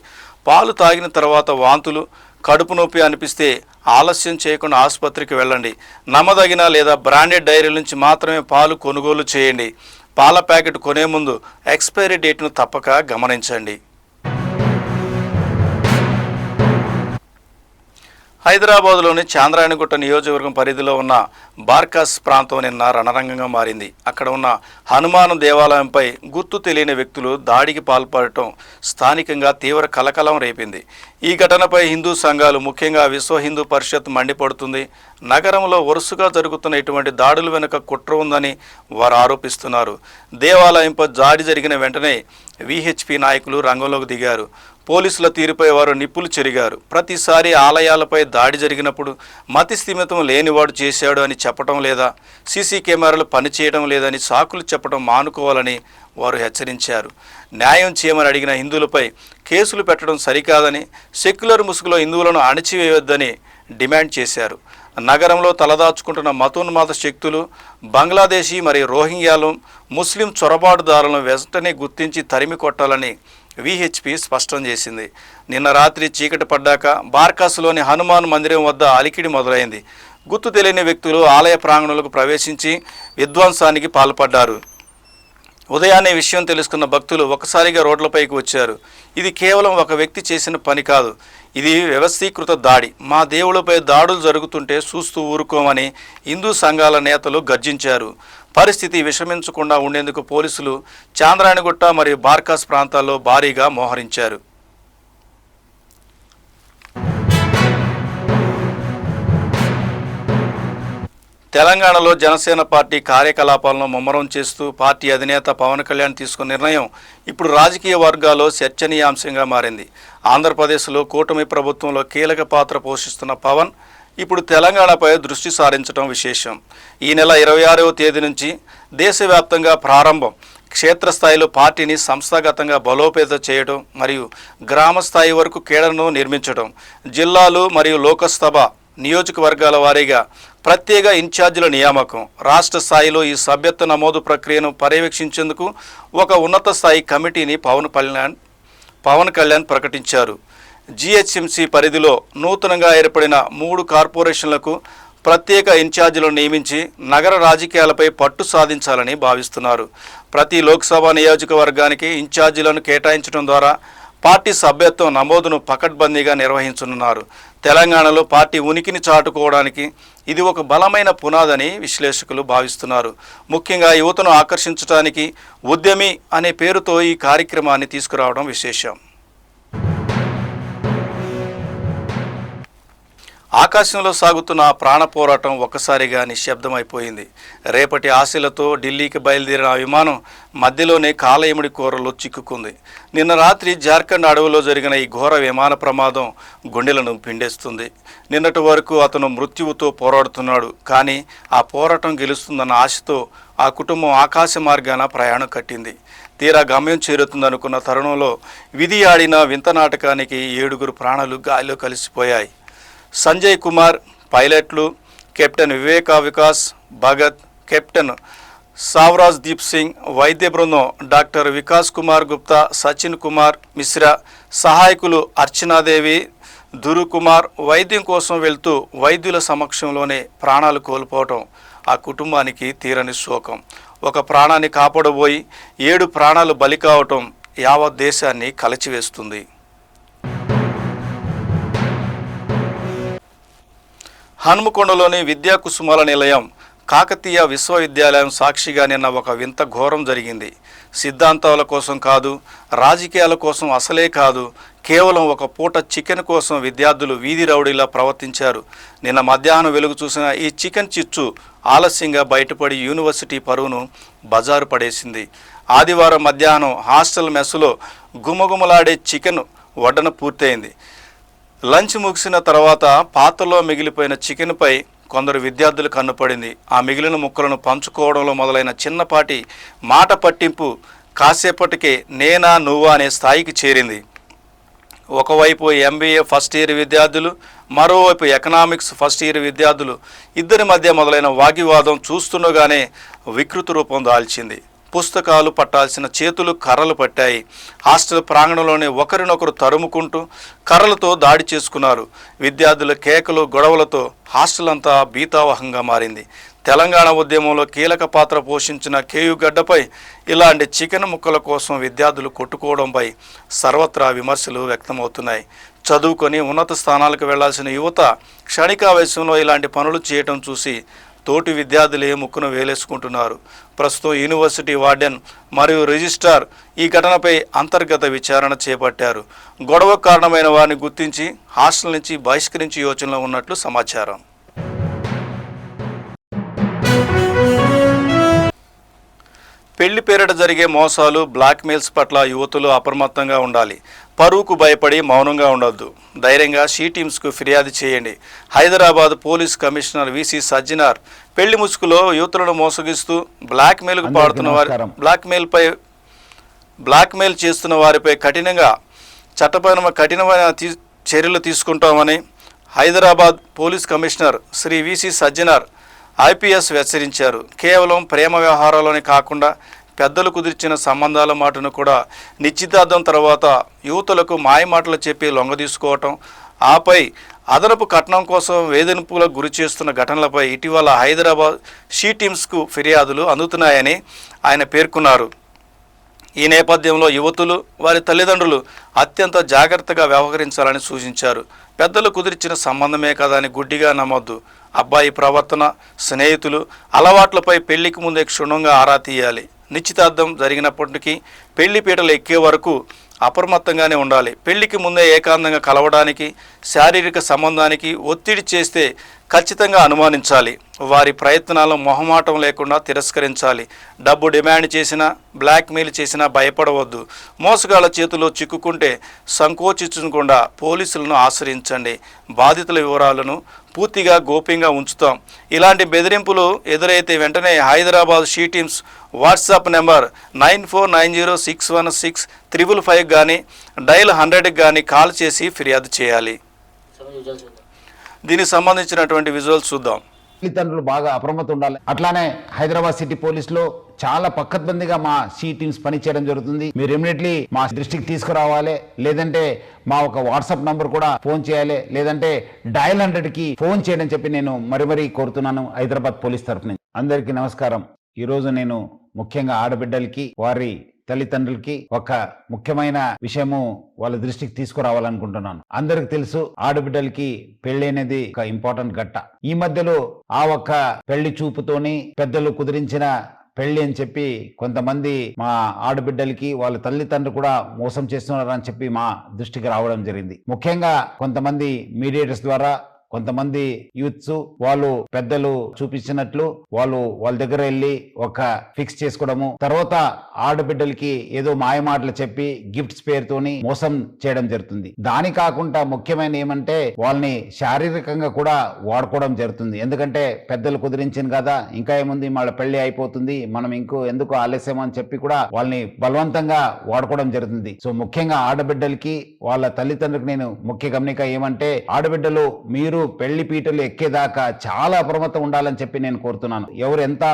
Speaker 1: పాలు తాగిన తర్వాత వాంతులు, కడుపు నొప్పి అనిపిస్తే ఆలస్యం చేయకుండా ఆసుపత్రికి వెళ్ళండి. నమ్మదగిన లేదా బ్రాండెడ్ డైరీల నుంచి మాత్రమే పాలు కొనుగోలు చేయండి. పాల ప్యాకెట్ కొనే ముందు ఎక్స్పైరీ డేట్ను తప్పక గమనించండి. హైదరాబాద్లోని చాంద్రాయణగుట్ట నియోజకవర్గం పరిధిలో ఉన్న బార్కాస్ ప్రాంతం నిన్న రణరంగంగా మారింది. అక్కడ ఉన్న హనుమాన్ దేవాలయంపై గుర్తు తెలియని వ్యక్తులు దాడికి పాల్పడటం స్థానికంగా తీవ్ర కలకలం రేపింది. ఈ ఘటనపై హిందూ సంఘాలు, ముఖ్యంగా విశ్వ హిందూ పరిషత్ మండిపడుతుంది. నగరంలో వరుసగా జరుగుతున్న ఇటువంటి దాడుల వెనుక కుట్ర ఉందని వారు ఆరోపిస్తున్నారు. దేవాలయంపై దాడి జరిగిన వెంటనే విహెచ్పి నాయకులు రంగంలోకి దిగారు. పోలీసుల తీరుపై వారు నిప్పులు చెరిగారు. ప్రతిసారి ఆలయాలపై దాడి జరిగినప్పుడు మతి స్థిమితం లేనివాడు చేశాడు అని చెప్పడం లేదా, సీసీ కెమెరాలు పనిచేయడం లేదని సాకులు చెప్పడం మానుకోవాలని వారు హెచ్చరించారు. న్యాయం చేయమని అడిగిన హిందువులపై కేసులు పెట్టడం సరికాదని, సెక్యులర్ ముసుగులో హిందువులను అణచివేయొద్దని డిమాండ్ చేశారు. నగరంలో తలదాచుకుంటున్న మతోన్మాద శక్తులు, బంగ్లాదేశీ మరియు రోహింగ్యాలు, ముస్లిం చొరబాటుదారులను వెంటనే గుర్తించి తరిమి కొట్టాలని విహెచ్పి స్పష్టం చేసింది. నిన్న రాత్రి చీకటి పడ్డాక బార్కాసులోని హనుమాన్ మందిరం వద్ద అలికిడి మొదలైంది. గుర్తు తెలియని వ్యక్తులు ఆలయ ప్రాంగణంలోకి ప్రవేశించి విధ్వంసానికి పాల్పడ్డారు. ఉదయాన్నే విషయం తెలుసుకున్న భక్తులు ఒకసారిగా రోడ్లపైకి వచ్చారు. ఇది కేవలం ఒక వ్యక్తి చేసిన పని కాదు, ఇది వ్యవస్థీకృత దాడి. మా దేవుళ్ళపై దాడులు జరుగుతుంటే చూస్తూ ఊరుకోమని హిందూ సంఘాల నేతలు గర్జించారు. పరిస్థితి విషమించకుండా ఉండేందుకు పోలీసులు చాంద్రాయణగుట్ట మరియు బార్కాస్ ప్రాంతాల్లో భారీగా మోహరించారు. తెలంగాణలో జనసేన పార్టీ కార్యకలాపాలను ముమ్మరం చేస్తూ పార్టీ అధినేత పవన్ కళ్యాణ్ తీసుకున్న నిర్ణయం ఇప్పుడు రాజకీయ వర్గాల్లో చర్చనీయాంశంగా మారింది. ఆంధ్రప్రదేశ్లో కూటమి ప్రభుత్వంలో కీలక పాత్ర పోషిస్తున్న పవన్ ఇప్పుడు తెలంగాణపై దృష్టి సారించడం విశేషం. ఈ నెల 26వ తేదీ నుంచి దేశవ్యాప్తంగా ప్రారంభం. క్షేత్రస్థాయిలో పార్టీని సంస్థాగతంగా బలోపేతం చేయడం మరియు గ్రామ స్థాయి వరకు కేడర్ను నిర్మించడం, జిల్లాలు మరియు లోకసభ నియోజకవర్గాల వారీగా ప్రత్యేక ఇన్ఛార్జీల నియామకం, రాష్ట్ర స్థాయిలో ఈ సభ్యత్వ నమోదు ప్రక్రియను పర్యవేక్షించేందుకు ఒక ఉన్నత స్థాయి కమిటీని పవన్ కళ్యాణ్ ప్రకటించారు. జిహెచ్ఎంసీ పరిధిలో నూతనంగా ఏర్పడిన 3 కార్పొరేషన్లకు ప్రత్యేక ఇన్ఛార్జీలను నియమించి నగర రాజకీయాలపై పట్టు సాధించాలని భావిస్తున్నారు. ప్రతి లోక్సభ నియోజకవర్గానికి ఇన్ఛార్జీలను కేటాయించడం ద్వారా పార్టీ సభ్యత్వం నమోదును పకడ్బందీగా నిర్వహించనున్నారు. తెలంగాణలో పార్టీ ఉనికిని చాటుకోవడానికి ఇది ఒక బలమైన పునాదని విశ్లేషకులు భావిస్తున్నారు. ముఖ్యంగా యువతను ఆకర్షించడానికి ఉద్యమి అనే పేరుతో ఈ కార్యక్రమాన్ని తీసుకురావడం విశేషం. ఆకాశంలో సాగుతున్న ఆ ప్రాణ పోరాటం ఒక్కసారిగా నిశ్శబ్దమైపోయింది. రేపటి ఆశలతో ఢిల్లీకి బయలుదేరిన ఆ విమానం మధ్యలోనే కాలయముడి కోరలో చిక్కుకుంది. నిన్న రాత్రి జార్ఖండ్ అడవిలో జరిగిన ఈ ఘోర విమాన ప్రమాదం గుండెలను పిండేస్తుంది. నిన్నటి వరకు అతను మృత్యువుతో పోరాడుతున్నాడు, కానీ ఆ పోరాటం గెలుస్తుందన్న ఆశతో ఆ కుటుంబం ఆకాశ మార్గాన ప్రయాణం కట్టింది. తీరా గమ్యం చేరుతుందనుకున్న తరుణంలో విధి ఆడిన వింత నాటకానికి 7 ప్రాణాలు గాలిలో కలిసిపోయాయి. సంజయ్ కుమార్, పైలట్లు కెప్టెన్ వివేకా వికాస్ భగత్, కెప్టెన్ సావరాజ్ దీప్ సింగ్, వైద్య బృందం డాక్టర్ వికాస్ కుమార్ గుప్తా, సచిన్ కుమార్ మిశ్రా, సహాయకులు అర్చనాదేవి, దురు కుమార్ వైద్యం కోసం వెళ్తూ వైద్యుల సమక్షంలోనే ప్రాణాలు కోల్పోవటం ఆ కుటుంబానికి తీరని శోకం. ఒక ప్రాణాన్ని కాపాడబోయి 7 ప్రాణాలు బలి కావటం యావత్ దేశాన్ని కలచివేస్తుంది. హనుమకొండలోని విద్యా కుసుమాల నిలయం కాకతీయ విశ్వవిద్యాలయం సాక్షిగా నిన్న ఒక వింత ఘోరం జరిగింది. సిద్ధాంతాల కోసం కాదు, రాజకీయాల కోసం అసలే కాదు, కేవలం ఒక పూట చికెన్ కోసం విద్యార్థులు వీధి రౌడీలా ప్రవర్తించారు. నిన్న మధ్యాహ్నం వెలుగు చూసిన ఈ చికెన్ చిచ్చు ఆలస్యంగా బయటపడి యూనివర్సిటీ పరువును బజారు పడేసింది. ఆదివారం మధ్యాహ్నం హాస్టల్ మెస్సులో గుమగుమలాడే చికెన్ వడ్డన పూర్తయింది. లంచ్ ముగిసిన తర్వాత పాత్రలో మిగిలిపోయిన చికెన్పై కొందరు విద్యార్థులు కన్నుపడింది. ఆ మిగిలిన ముక్కలను పంచుకోవడంలో మొదలైన చిన్నపాటి మాట పట్టింపు కాసేపటికే నేనా నువ్వా అనే స్థాయికి చేరింది. ఒకవైపు MBA ఫస్ట్ ఇయర్ విద్యార్థులు, మరోవైపు ఎకనామిక్స్ ఫస్ట్ ఇయర్ విద్యార్థులు ఇద్దరి మధ్య మొదలైన వాగ్వివాదం చూస్తుండగానే వికృత రూపం దాల్చింది. పుస్తకాలు పట్టాల్సిన చేతులు కర్రలు పట్టాయి. హాస్టల్ ప్రాంగణంలోనే ఒకరినొకరు తరుముకుంటూ కర్రలతో దాడి చేసుకున్నారు. విద్యార్థుల కేకలు, గొడవలతో హాస్టల్ అంతా భీతావహంగా మారింది. తెలంగాణ ఉద్యమంలో కీలక పాత్ర పోషించిన కేయు గడ్డపై ఇలాంటి చికెన్ ముక్కల కోసం విద్యార్థులు కొట్టుకోవడంపై సర్వత్రా విమర్శలు వ్యక్తమవుతున్నాయి. చదువుకొని ఉన్నత స్థానాలకు వెళ్లాల్సిన యువత క్షణికావేశంలో ఇలాంటి పనులు చేయటం చూసి తోటి విద్యార్థులే ముక్కును వేలేసుకుంటున్నారు. ప్రస్తుతం యూనివర్సిటీ వార్డెన్ మరియు రిజిస్ట్రార్ ఈ ఘటనపై అంతర్గత విచారణ చేపట్టారు. గొడవ కారణమైన వారిని గుర్తించి హాస్టల్ నుంచి బహిష్కరించే యోచనలో ఉన్నట్లు సమాచారం. పెళ్లి పేరిట జరిగే మోసాలు, బ్లాక్మెయిల్స్ పట్ల యువతులు అప్రమత్తంగా ఉండాలి. పరువుకు భయపడి మౌనంగా ఉండొద్దు. ధైర్యంగా షీ టీమ్స్కు ఫిర్యాదు చేయండి. Hyderabad police commissioner VC Sajjanar పెళ్లి ముసుగులో యువతులను మోసగిస్తూ బ్లాక్మెయిల్కు పాడుతున్న వారి బ్లాక్మెయిల్ చేస్తున్న వారిపై కఠినమైన చర్యలు తీసుకుంటామని Hyderabad police commissioner Shri V C Sajjanar IPS హెచ్చరించారు. కేవలం ప్రేమ వ్యవహారాల్లోనే కాకుండా పెద్దలు కుదిర్చిన సంబంధాల మాటను కూడా నిశ్చితార్థం తర్వాత యువతులకు మాయమాటలు చెప్పి లొంగదీసుకోవటం, ఆపై అదనపు కట్నం కోసం వేధింపులకు గురి చేస్తున్న ఘటనలపై ఇటీవల హైదరాబాద్ షీ టీమ్స్కు ఫిర్యాదులు అందుతున్నాయని ఆయన పేర్కొన్నారు. ఈ నేపథ్యంలో యువతులు, వారి తల్లిదండ్రులు అత్యంత జాగ్రత్తగా వ్యవహరించాలని సూచించారు. పెద్దలు కుదిర్చిన సంబంధమే కదా అని గుడ్డిగా నమ్మొద్దు. అబ్బాయి ప్రవర్తన, స్నేహితులు, అలవాట్లపై పెళ్లికి ముందే క్షుణ్ణంగా ఆరా తీయాలి. నిశ్చితార్థం జరిగినప్పటికీ పెళ్లి పీటలు ఎక్కే వరకు అప్రమత్తంగానే ఉండాలి. పెళ్లికి ముందే ఏకాంతంగా కలవడానికి, శారీరక సంబంధానికి ఒత్తిడి చేస్తే ఖచ్చితంగా అనుమానించాలి. వారి ప్రయత్నాలను మొహమాటం లేకుండా తిరస్కరించాలి. డబ్బు డిమాండ్ చేసినా, బ్లాక్మెయిల్ చేసినా భయపడవద్దు. మోసగాళ్ల చేతిలో చిక్కుకుంటే సంకోచించకుండా పోలీసులను ఆశ్రయించండి. బాధితుల వివరాలను పూర్తిగా గోప్యంగా ఉంచుతాం. ఇలాంటి బెదిరింపులు ఎదురైతే వెంటనే Hyderabad she teams WhatsApp number 9490616555 కానీ డైల్ 100కి కానీ కాల్ చేసి ఫిర్యాదు చేయాలి. దీనికి సంబంధించినటువంటి విజువల్స్ చూద్దాం.
Speaker 5: తల్లిదండ్రులు బాగా అప్రమత్తం ఉండాలి. అట్లానే హైదరాబాద్ సిటీ పోలీసులో చాలా పక్కద్బందిగా మా షీ టీమ్స్ పనిచేయడం జరుగుతుంది. మీరు ఇమీడియట్లీ మా దృష్టికి తీసుకురావాలి, లేదంటే మా ఒక వాట్సాప్ నంబర్ కూడా ఫోన్ చేయాలి, లేదంటే డయల్ 100కి ఫోన్ చేయడం చెప్పి నేను మరీ కోరుతున్నాను హైదరాబాద్ పోలీస్ తరఫు నుంచి. అందరికీ నమస్కారం. ఈరోజు నేను ముఖ్యంగా ఆడబిడ్డలకి, వారి తల్లిదండ్రులకి ఒక ముఖ్యమైన విషయము వాళ్ళ దృష్టికి తీసుకురావాలనుకుంటున్నాను. అందరికి తెలుసు, ఆడబిడ్డలకి పెళ్లి అనేది ఒక ఇంపార్టెంట్ ఘట్ట. ఈ మధ్యలో ఆ ఒక్క పెళ్లి చూపుతోని పెద్దలు కుదిరించిన పెళ్లి అని చెప్పి కొంతమంది మా ఆడబిడ్డలకి వాళ్ళ తల్లిదండ్రులు కూడా మోసం చేస్తున్నారని చెప్పి మా దృష్టికి రావడం జరిగింది. ముఖ్యంగా కొంతమంది మీడియేటర్స్ ద్వారా, కొంతమంది యూత్స్ వాళ్ళు పెద్దలు చూపించినట్లు వాళ్ళ దగ్గర వెళ్ళి ఒక ఫిక్స్ చేసుకోవడము, తర్వాత ఆడబిడ్డలకి ఏదో మాయమాటలు చెప్పి గిఫ్ట్స్ పేరుతోని మోసం చేయడం జరుగుతుంది. దాని కాకుండా ముఖ్యమైన ఏమంటే వాళ్ళని శారీరకంగా కూడా వాడుకోవడం జరుగుతుంది. ఎందుకంటే పెద్దలు కుదిరించింది కదా, ఇంకా ఏముంది, వాళ్ళ పెళ్లి అయిపోతుంది, మనం ఎందుకు ఆలస్యం అని చెప్పి కూడా వాళ్ళని బలవంతంగా వాడుకోవడం జరుగుతుంది. సో ముఖ్యంగా ఆడబిడ్డలకి, వాళ్ళ తల్లిదండ్రులకు నేను ముఖ్య గమనిక ఏమంటే, ఆడబిడ్డలు మీరు పెళ్లి పీటలు ఎక్కేదాకా చాలా అప్రమత్తం ఉండాలని చెప్పి నేను కోరుతున్నాను. ఎవరు ఎంత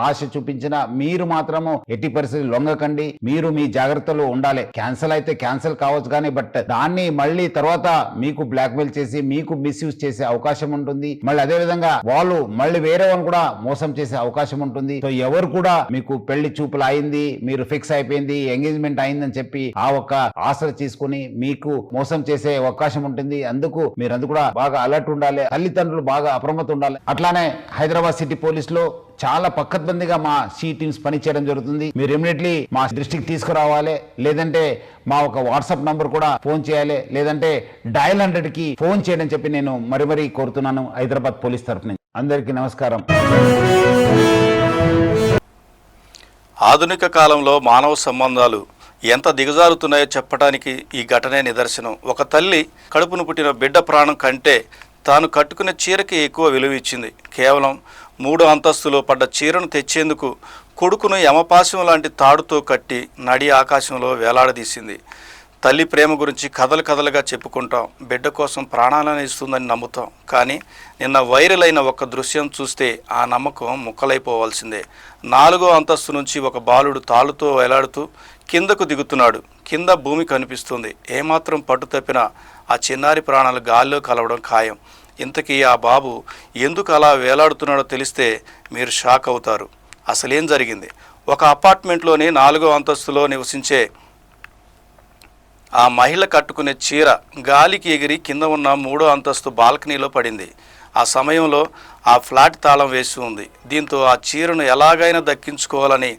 Speaker 5: ఆశ చూపించినా మీరు మాత్రము ఎట్టి పరిస్థితి లొంగకండి. మీరు మీ జాగ్రత్తలో ఉండాలి. క్యాన్సిల్ అయితే క్యాన్సిల్ కావచ్చు కానీ, బట్ దాన్ని మళ్ళీ తర్వాత మీకు బ్లాక్మెయిల్ చేసి మీకు మిస్యూజ్ చేసే అవకాశం ఉంటుంది. మళ్ళీ అదే విధంగా వాళ్ళు మళ్ళీ వేరే వాళ్ళు కూడా మోసం చేసే అవకాశం ఉంటుంది. సో ఎవరు కూడా మీకు పెళ్లి చూపులు అయింది, మీరు ఫిక్స్ అయిపోయింది, ఎంగేజ్మెంట్ అయిందని చెప్పి ఆ ఒక్క ఆశలు తీసుకుని మీకు మోసం చేసే అవకాశం ఉంటుంది. అందుకు మీరందరూ కూడా బాగా అలర్ట్ ఉండాలి. తల్లిదండ్రులు బాగా అప్రమత్తం ఉండాలి. అట్లానే హైదరాబాద్ సిటీ పోలీసులో చాలా పక్కద్బందిగా మా షీ టీమ్స్ పనిచేయడం జరుగుతుంది. మీరు ఇమీడియట్లీ మా దృష్టికి తీసుకురావాలి, లేదంటే మా ఒక వాట్సాప్ నంబర్ కూడా ఫోన్ చేయాలి, లేదంటే డయల్ 100కి ఫోన్ చేయడం చెప్పి నేను మరీ కోరుతున్నాను హైదరాబాద్ పోలీస్ తరఫు నుంచి. అందరికీ నమస్కారం.
Speaker 1: ఆధునిక కాలంలో మానవ సంబంధాలు ఎంత దిగజారుతున్నాయో చెప్పడానికి ఈ ఘటనే నిదర్శనం. ఒక తల్లి కడుపును పుట్టిన బిడ్డ ప్రాణం కంటే తాను కట్టుకునే చీరకి ఎక్కువ విలువ ఇచ్చింది. కేవలం 3 అంతస్తులో పడ్డ చీరను తెచ్చేందుకు కొడుకును యమపాశం లాంటి తాడుతో కట్టి నడి ఆకాశంలో వేలాడదీసింది. తల్లి ప్రేమ గురించి కథలుగా చెప్పుకుంటాం, బిడ్డ కోసం ప్రాణాలను ఇస్తుందని నమ్ముతాం. కానీ నిన్న వైరల్ అయిన ఒక దృశ్యం చూస్తే ఆ నమ్మకం ముక్కలైపోవాల్సిందే. 4వ అంతస్తు నుంచి ఒక బాలుడు తాళుతో వేలాడుతూ కిందకు దిగుతున్నాడు. కింద భూమి కనిపిస్తుంది. ఏమాత్రం పట్టు తప్పినా ఆ చిన్నారి ప్రాణాలు గాల్లో కలవడం ఖాయం. ఇంతకీ ఆ బాబు ఎందుకు అలా వేలాడుతున్నాడో తెలిస్తే మీరు షాక్ అవుతారు. అసలేం జరిగింది? ఒక అపార్ట్మెంట్లోని 4వ అంతస్తులో నివసించే ఆ మహిళ కట్టుకునే చీర గాలికి ఎగిరి కింద ఉన్న 3వ అంతస్తు బాల్కనీలో పడింది. ఆ సమయంలో ఆ ఫ్లాట్ తాళం వేసి ఉంది. దీంతో ఆ చీరను ఎలాగైనా దక్కించుకోవాలని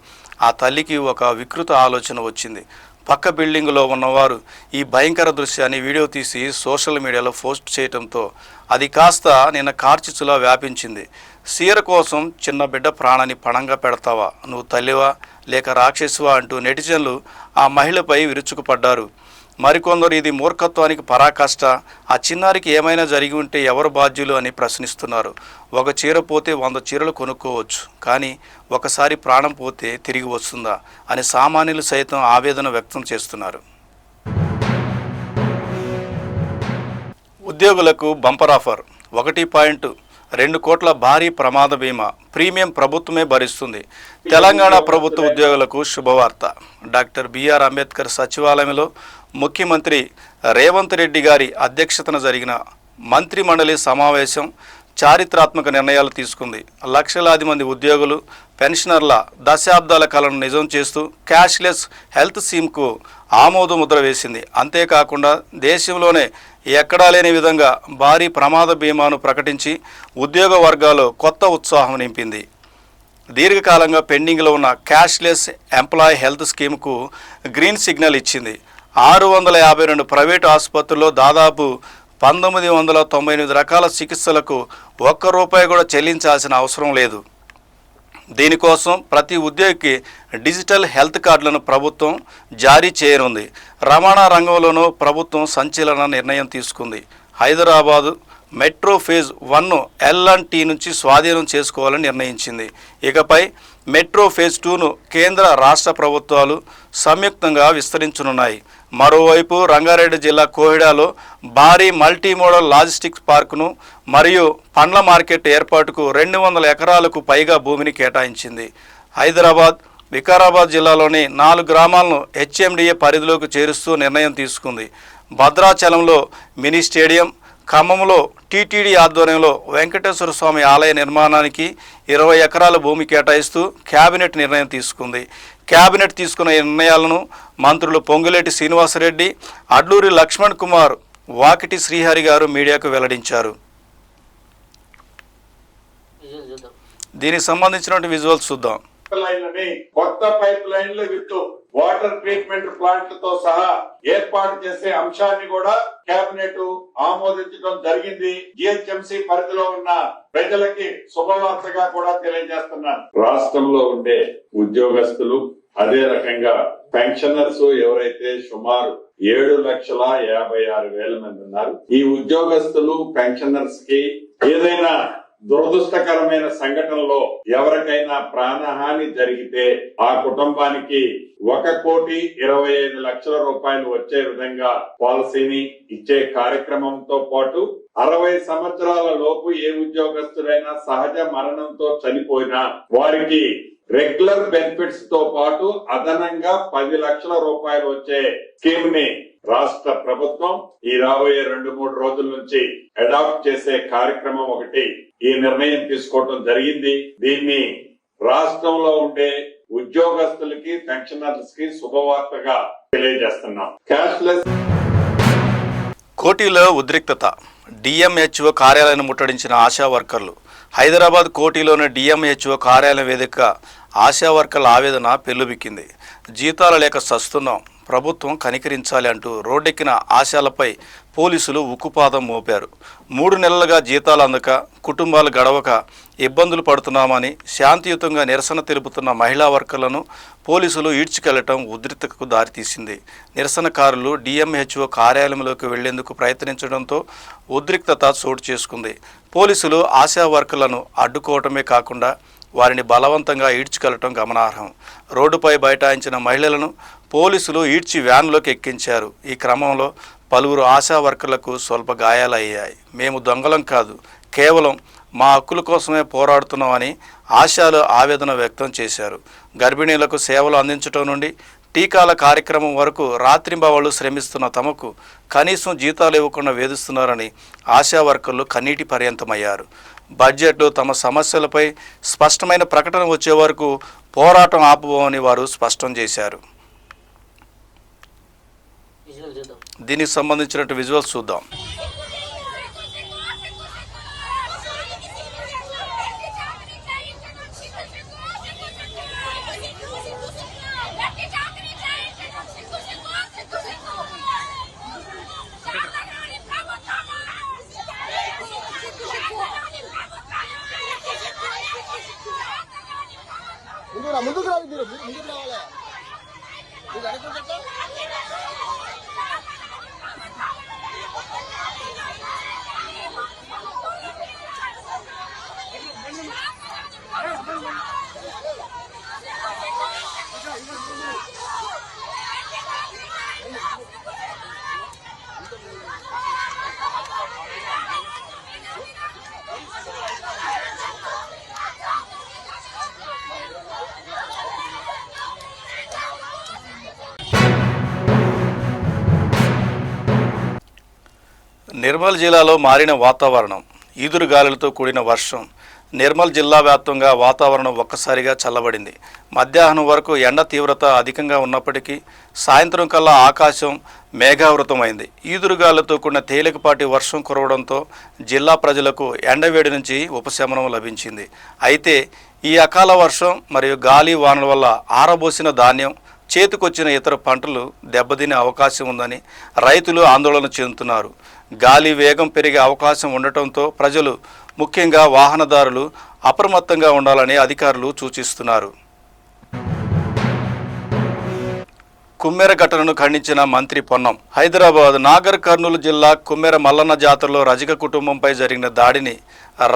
Speaker 1: ఆ తల్లికి ఒక వికృత ఆలోచన వచ్చింది. పక్క బిల్డింగులో ఉన్నవారు ఈ భయంకర దృశ్యాన్ని వీడియో తీసి సోషల్ మీడియాలో పోస్ట్ చేయడంతో అది కాస్త నిన్న కార్చిచ్చులా వ్యాపించింది. సీర కోసం చిన్న బిడ్డ ప్రాణాన్ని పణంగా పెడతావా, నువ్వు తల్లివా లేక రాక్షసువా అంటూ నెటిజన్లు ఆ మహిళపై విరుచుకుపడ్డారు. మరికొందరు ఇది మూర్ఖత్వానికి పరాకాష్ట, ఆ చిన్నారికి ఏమైనా జరిగి ఉంటే ఎవరు బాధ్యులు అని ప్రశ్నిస్తున్నారు. ఒక చీర పోతే 100 చీరలు కొనుక్కోవచ్చు, కానీ ఒకసారి ప్రాణం పోతే తిరిగి వస్తుందా అని సామాన్యులు సైతం ఆవేదన వ్యక్తం చేస్తున్నారు. ఉద్యోగులకు బంపర్ ఆఫర్ 1.2 కోట్ల భారీ ప్రమాద బీమా ప్రీమియం ప్రభుత్వమే భరిస్తుంది. తెలంగాణ ప్రభుత్వ ఉద్యోగులకు శుభవార్త. డాక్టర్ బిఆర్ అంబేద్కర్ సచివాలయంలో ముఖ్యమంత్రి రేవంత్ రెడ్డి గారి అధ్యక్షతన జరిగిన మంత్రి మండలి సమావేశం చారిత్రాత్మక నిర్ణయాలు తీసుకుంది. లక్షలాది మంది ఉద్యోగులు, పెన్షనర్ల దశాబ్దాల కలను నిజం చేస్తూ క్యాష్లెస్ హెల్త్ స్కీమ్కు ఆమోద ముద్ర వేసింది. అంతేకాకుండా దేశంలోనే ఎక్కడా లేని విధంగా భారీ ప్రమాద బీమాను ప్రకటించి ఉద్యోగ వర్గాల్లో కొత్త ఉత్సాహం నింపింది. దీర్ఘకాలంగా పెండింగ్లో ఉన్న క్యాష్లెస్ ఎంప్లాయీ హెల్త్ స్కీమ్కు గ్రీన్ సిగ్నల్ ఇచ్చింది. 652 ప్రైవేటు ఆసుపత్రుల్లో దాదాపు 1998 రకాల చికిత్సలకు ₹1 కూడా చెల్లించాల్సిన అవసరం లేదు. దీనికోసం ప్రతి ఉద్యోగికి డిజిటల్ హెల్త్ కార్డులను ప్రభుత్వం జారీ చేయనుంది. రవాణా రంగంలోనూ ప్రభుత్వం సంచలన నిర్ణయం తీసుకుంది. హైదరాబాదు మెట్రో ఫేజ్ 1 L&T నుంచి స్వాధీనం చేసుకోవాలని నిర్ణయించింది. ఇకపై మెట్రో ఫేజ్ 2ను కేంద్ర రాష్ట్ర ప్రభుత్వాలు సంయుక్తంగా విస్తరించనున్నాయి. మరోవైపు రంగారెడ్డి జిల్లా కోహిడాలో భారీ మల్టీ మోడల్ లాజిస్టిక్స్ పార్కును మరియు పండ్ల మార్కెట్ ఏర్పాటుకు 200 ఎకరాలకు పైగా భూమిని కేటాయించింది. హైదరాబాద్, వికారాబాద్ జిల్లాలోని 4 గ్రామాలను HMDA పరిధిలోకి చేరుస్తూ నిర్ణయం తీసుకుంది. భద్రాచలంలో మినీ స్టేడియం, ఖమ్మంలో టీటీడీ ఆధ్వర్యంలో వెంకటేశ్వర స్వామి ఆలయ నిర్మాణానికి 20 ఎకరాల భూమి కేటాయిస్తూ కేబినెట్ నిర్ణయం తీసుకుంది. కేబినెట్ తీసుకున్న నిర్ణయాలను మంత్రులు పొంగులేటి శ్రీనివాసరెడ్డి, అడ్లూరి లక్ష్మణ్ కుమార్, వాకిటి శ్రీహరి గారు మీడియాకు వెల్లడించారు. దీనికి సంబంధించినటువంటి విజువల్స్ చూద్దాం.
Speaker 6: కొత్త పైప్ లైన్లు విత్ వాటర్ ట్రీట్మెంట్ ప్లాంట్లతో సహా ఏర్పాటు చేసే అంశాన్ని కూడా కేబినెట్ ఆమోదించడం జరిగింది. జిహెచ్ఎంసీ పరిధిలో ఉన్న ప్రజలకి శుభవార్తగా కూడా తెలియజేస్తున్నాను. రాష్ట్రంలో ఉండే ఉద్యోగస్తులు, అదే రకంగా పెన్షనర్స్ ఎవరైతే సుమారు 7,56,000 మంది ఉన్నారు. ఈ ఉద్యోగస్తులు, పెన్షనర్స్ కి ఏదైనా దురదృష్టకరమైన సంఘటనలో ఎవరికైనా ప్రాణహాని జరిగితే ఆ కుటుంబానికి ₹1,25,00,000 వచ్చే విధంగా పాలసీని ఇచ్చే కార్యక్రమంతో పాటు 60 సంవత్సరాల లోపు ఏ ఉద్యోగస్తుడైనా సహజ మరణంతో చనిపోయినా వారికి రెగ్యులర్ బెనిఫిట్స్ తో పాటు అదనంగా ₹10 లక్షల వచ్చే స్కీమ్ ని రాష్ట్ర ప్రభుత్వం ఈ రాబోయే 2-3 రోజుల నుంచి అడాప్ట్ చేసే కార్యక్రమం ఒకటి ఈ నిర్ణయం తీసుకోవడం జరిగింది. దీన్ని రాష్ట్రంలో ఉండే ఉద్యోగస్తులకి, పెన్షనర్స్ కి శుభవార్తగా తెలియజేస్తున్నాం. క్యాష్లెస్.
Speaker 1: కోటిలో ఉద్రిక్తత. డిఎంహెచ్ఓ కార్యాలయాన్ని ముట్టడించిన ఆశా వర్కర్లు. హైదరాబాద్ కోటిలోని డిఎంహెచ్ఓ కార్యాలయం వేదిక ఆశా వర్కర్ల ఆవేదన పెల్లుబిక్కింది. జీతాలు లేక సస్తున్నాం, ప్రభుత్వం కనికరించాలి అంటూ రోడ్డెక్కిన ఆశాలపై పోలీసులు ఉక్కుపాదం మోపారు. 3 నెలలుగా జీతాలు అందక, కుటుంబాలు గడవక ఇబ్బందులు పడుతున్నామని శాంతియుతంగా నిరసన తెలుపుతున్న మహిళా వర్కర్లను పోలీసులు ఈడ్చుకెళ్లటం ఉద్రిక్తతకు దారితీసింది. నిరసనకారులు డిఎంహెచ్ఓ కార్యాలయంలోకి వెళ్లేందుకు ప్రయత్నించడంతో ఉద్రిక్తత చోటు చేసుకుంది. పోలీసులు ఆశా వర్కర్లను అడ్డుకోవటమే కాకుండా వారిని బలవంతంగా ఈడ్చుకెళ్లటం గమనార్హం. రోడ్డుపై బైఠాయించిన మహిళలను పోలీసులు ఈడ్చి వ్యాన్లోకి ఎక్కించారు. ఈ క్రమంలో పలువురు ఆశా వర్కర్లకు స్వల్ప గాయాలయ్యాయి. మేము దొంగలం కాదు, కేవలం మా హక్కుల కోసమే పోరాడుతున్నామని ఆశాలు ఆవేదన వ్యక్తం చేశారు. గర్భిణీలకు సేవలు అందించడం నుండి టీకాల కార్యక్రమం వరకు రాత్రింబవళ్లు శ్రమిస్తున్న తమకు కనీసం జీతాలు ఇవ్వకుండా వేధిస్తున్నారని ఆశా వర్కర్లు కన్నీటి పర్యంతమయ్యారు. బడ్జెట్లో తమ సమస్యలపై స్పష్టమైన ప్రకటన వచ్చే వరకు పోరాటం ఆపబోమని వారు స్పష్టం చేశారు. దీనికి సంబంధించిన విజువల్స్ చూద్దాం. నిర్మల్ జిల్లాలో మారిన వాతావరణం, ఈదురుగాలులతో కూడిన వర్షం. నిర్మల్ జిల్లా వ్యాప్తంగా వాతావరణం ఒక్కసారిగా చల్లబడింది. మధ్యాహ్నం వరకు ఎండ తీవ్రత అధికంగా ఉన్నప్పటికీ సాయంత్రం కల్లా ఆకాశం మేఘావృతమైంది. ఈదురుగాలులతో కూడిన తేలికపాటి వర్షం కురవడంతో జిల్లా ప్రజలకు ఎండవేడి నుంచి ఉపశమనం లభించింది. అయితే ఈ అకాల వర్షం మరియు గాలి వానల వల్ల ఆరబోసిన ధాన్యం, చేతికొచ్చిన ఇతర పంటలు దెబ్బతినే అవకాశం ఉందని రైతులు ఆందోళన చెందుతున్నారు. గాలి వేగం పెరిగే అవకాశం ఉండటంతో ప్రజలు, ముఖ్యంగా వాహనదారులు అప్రమత్తంగా ఉండాలని అధికారులు సూచిస్తున్నారు. కుమ్మెర ఘటనను ఖండించిన మంత్రి పొన్నం. హైదరాబాద్ నాగర్ కర్నూలు జిల్లా కుమ్మెర మల్లన్న జాతరలో రజక కుటుంబంపై జరిగిన దాడిని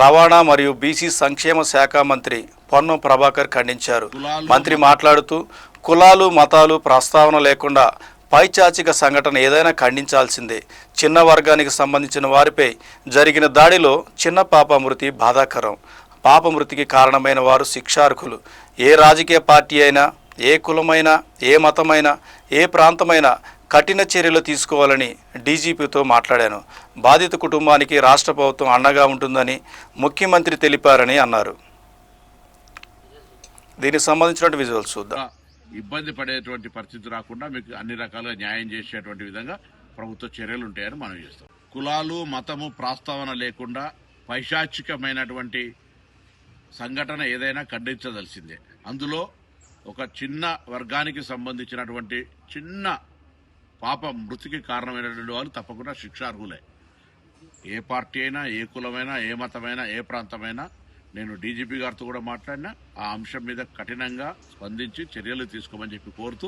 Speaker 1: రవాణా మరియు బీసీ సంక్షేమ శాఖ మంత్రి పొన్నం ప్రభాకర్ ఖండించారు. మంత్రి మాట్లాడుతూ, కులాలు మతాలు ప్రస్తావన లేకుండా పైచాచిక సంఘటన ఏదైనా ఖండించాల్సిందే. చిన్న వర్గానికి సంబంధించిన వారిపై జరిగిన దాడిలో చిన్న పాప మృతి బాధాకరం. పాప మృతికి కారణమైన వారు శిక్షార్హులు. ఏ రాజకీయ పార్టీ అయినా, ఏ కులమైనా, ఏ మతమైనా, ఏ ప్రాంతమైనా కఠిన చర్యలు తీసుకోవాలని డీజీపీతో మాట్లాడాను. బాధిత కుటుంబానికి రాష్ట్ర ప్రభుత్వం అండగా ఉంటుందని ముఖ్యమంత్రి తెలిపారని అన్నారు. దీనికి సంబంధించిన విజువల్స్ చూద్దాం.
Speaker 7: ఇబ్బంది పడేటువంటి పరిస్థితి రాకుండా మీకు అన్ని రకాలుగా న్యాయం చేసేటువంటి విధంగా ప్రభుత్వ చర్యలు ఉంటాయని మనం చేస్తాం. కులాలు మతము ప్రస్తావన లేకుండా పైశాచికమైనటువంటి సంఘటన ఏదైనా ఖండించదలసిందే. అందులో ఒక చిన్న వర్గానికి సంబంధించినటువంటి చిన్న పాప మృతికి కారణమైనటువంటి వాళ్ళు తప్పకుండా శిక్షార్హులే. ఏ పార్టీ అయినా, ఏ కులమైనా, ఏ మతమైనా, ఏ ప్రాంతమైనా. నేను డీజీపీ గారితో కూడా మాట్లాడినా ఆ అంశం మీద కఠినంగా స్పందించి చర్యలు తీసుకోమని చెప్పి కోరుతూ,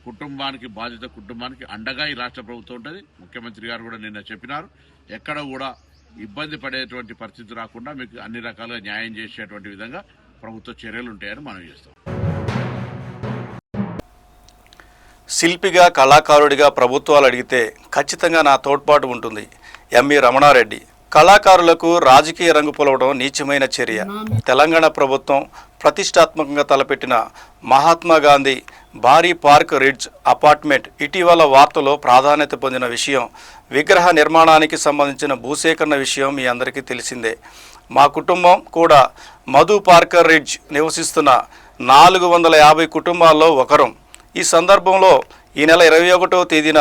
Speaker 7: కుటుంబానికి, బాధిత కుటుంబానికి అండగా ఈ రాష్ట్ర ప్రభుత్వం ఉంటుంది. ముఖ్యమంత్రి గారు కూడా నిన్న చెప్పినారు, ఎక్కడ కూడా ఇబ్బంది పడేటువంటి పరిస్థితి రాకుండా మీకు అన్ని రకాలుగా న్యాయం చేసేటువంటి విధంగా ప్రభుత్వ చర్యలు ఉంటాయని మనం చేస్తాం.
Speaker 1: శిల్పిగా, కళాకారుడిగా ప్రభుత్వాలు అడిగితే ఖచ్చితంగా నా తోడ్పాటు ఉంటుంది. ఎంఈ రమణారెడ్డి. కళాకారులకు రాజకీయ రంగు పొలవడం నీచమైన చర్య. తెలంగాణ ప్రభుత్వం ప్రతిష్టాత్మకంగా తలపెట్టిన మహాత్మా గాంధీ భారీ పార్క్ రిడ్జ్ అపార్ట్మెంట్ ఇటీవల వార్తలో ప్రాధాన్యత పొందిన విషయం. విగ్రహ నిర్మాణానికి సంబంధించిన భూసేకరణ విషయం మీ అందరికీ తెలిసిందే. మా కుటుంబం కూడా మధు పార్కర్ రిడ్జ్ నివసిస్తున్న 450 కుటుంబాల్లో ఒకరం. ఈ సందర్భంలో ఈ నెల 21వ తేదీన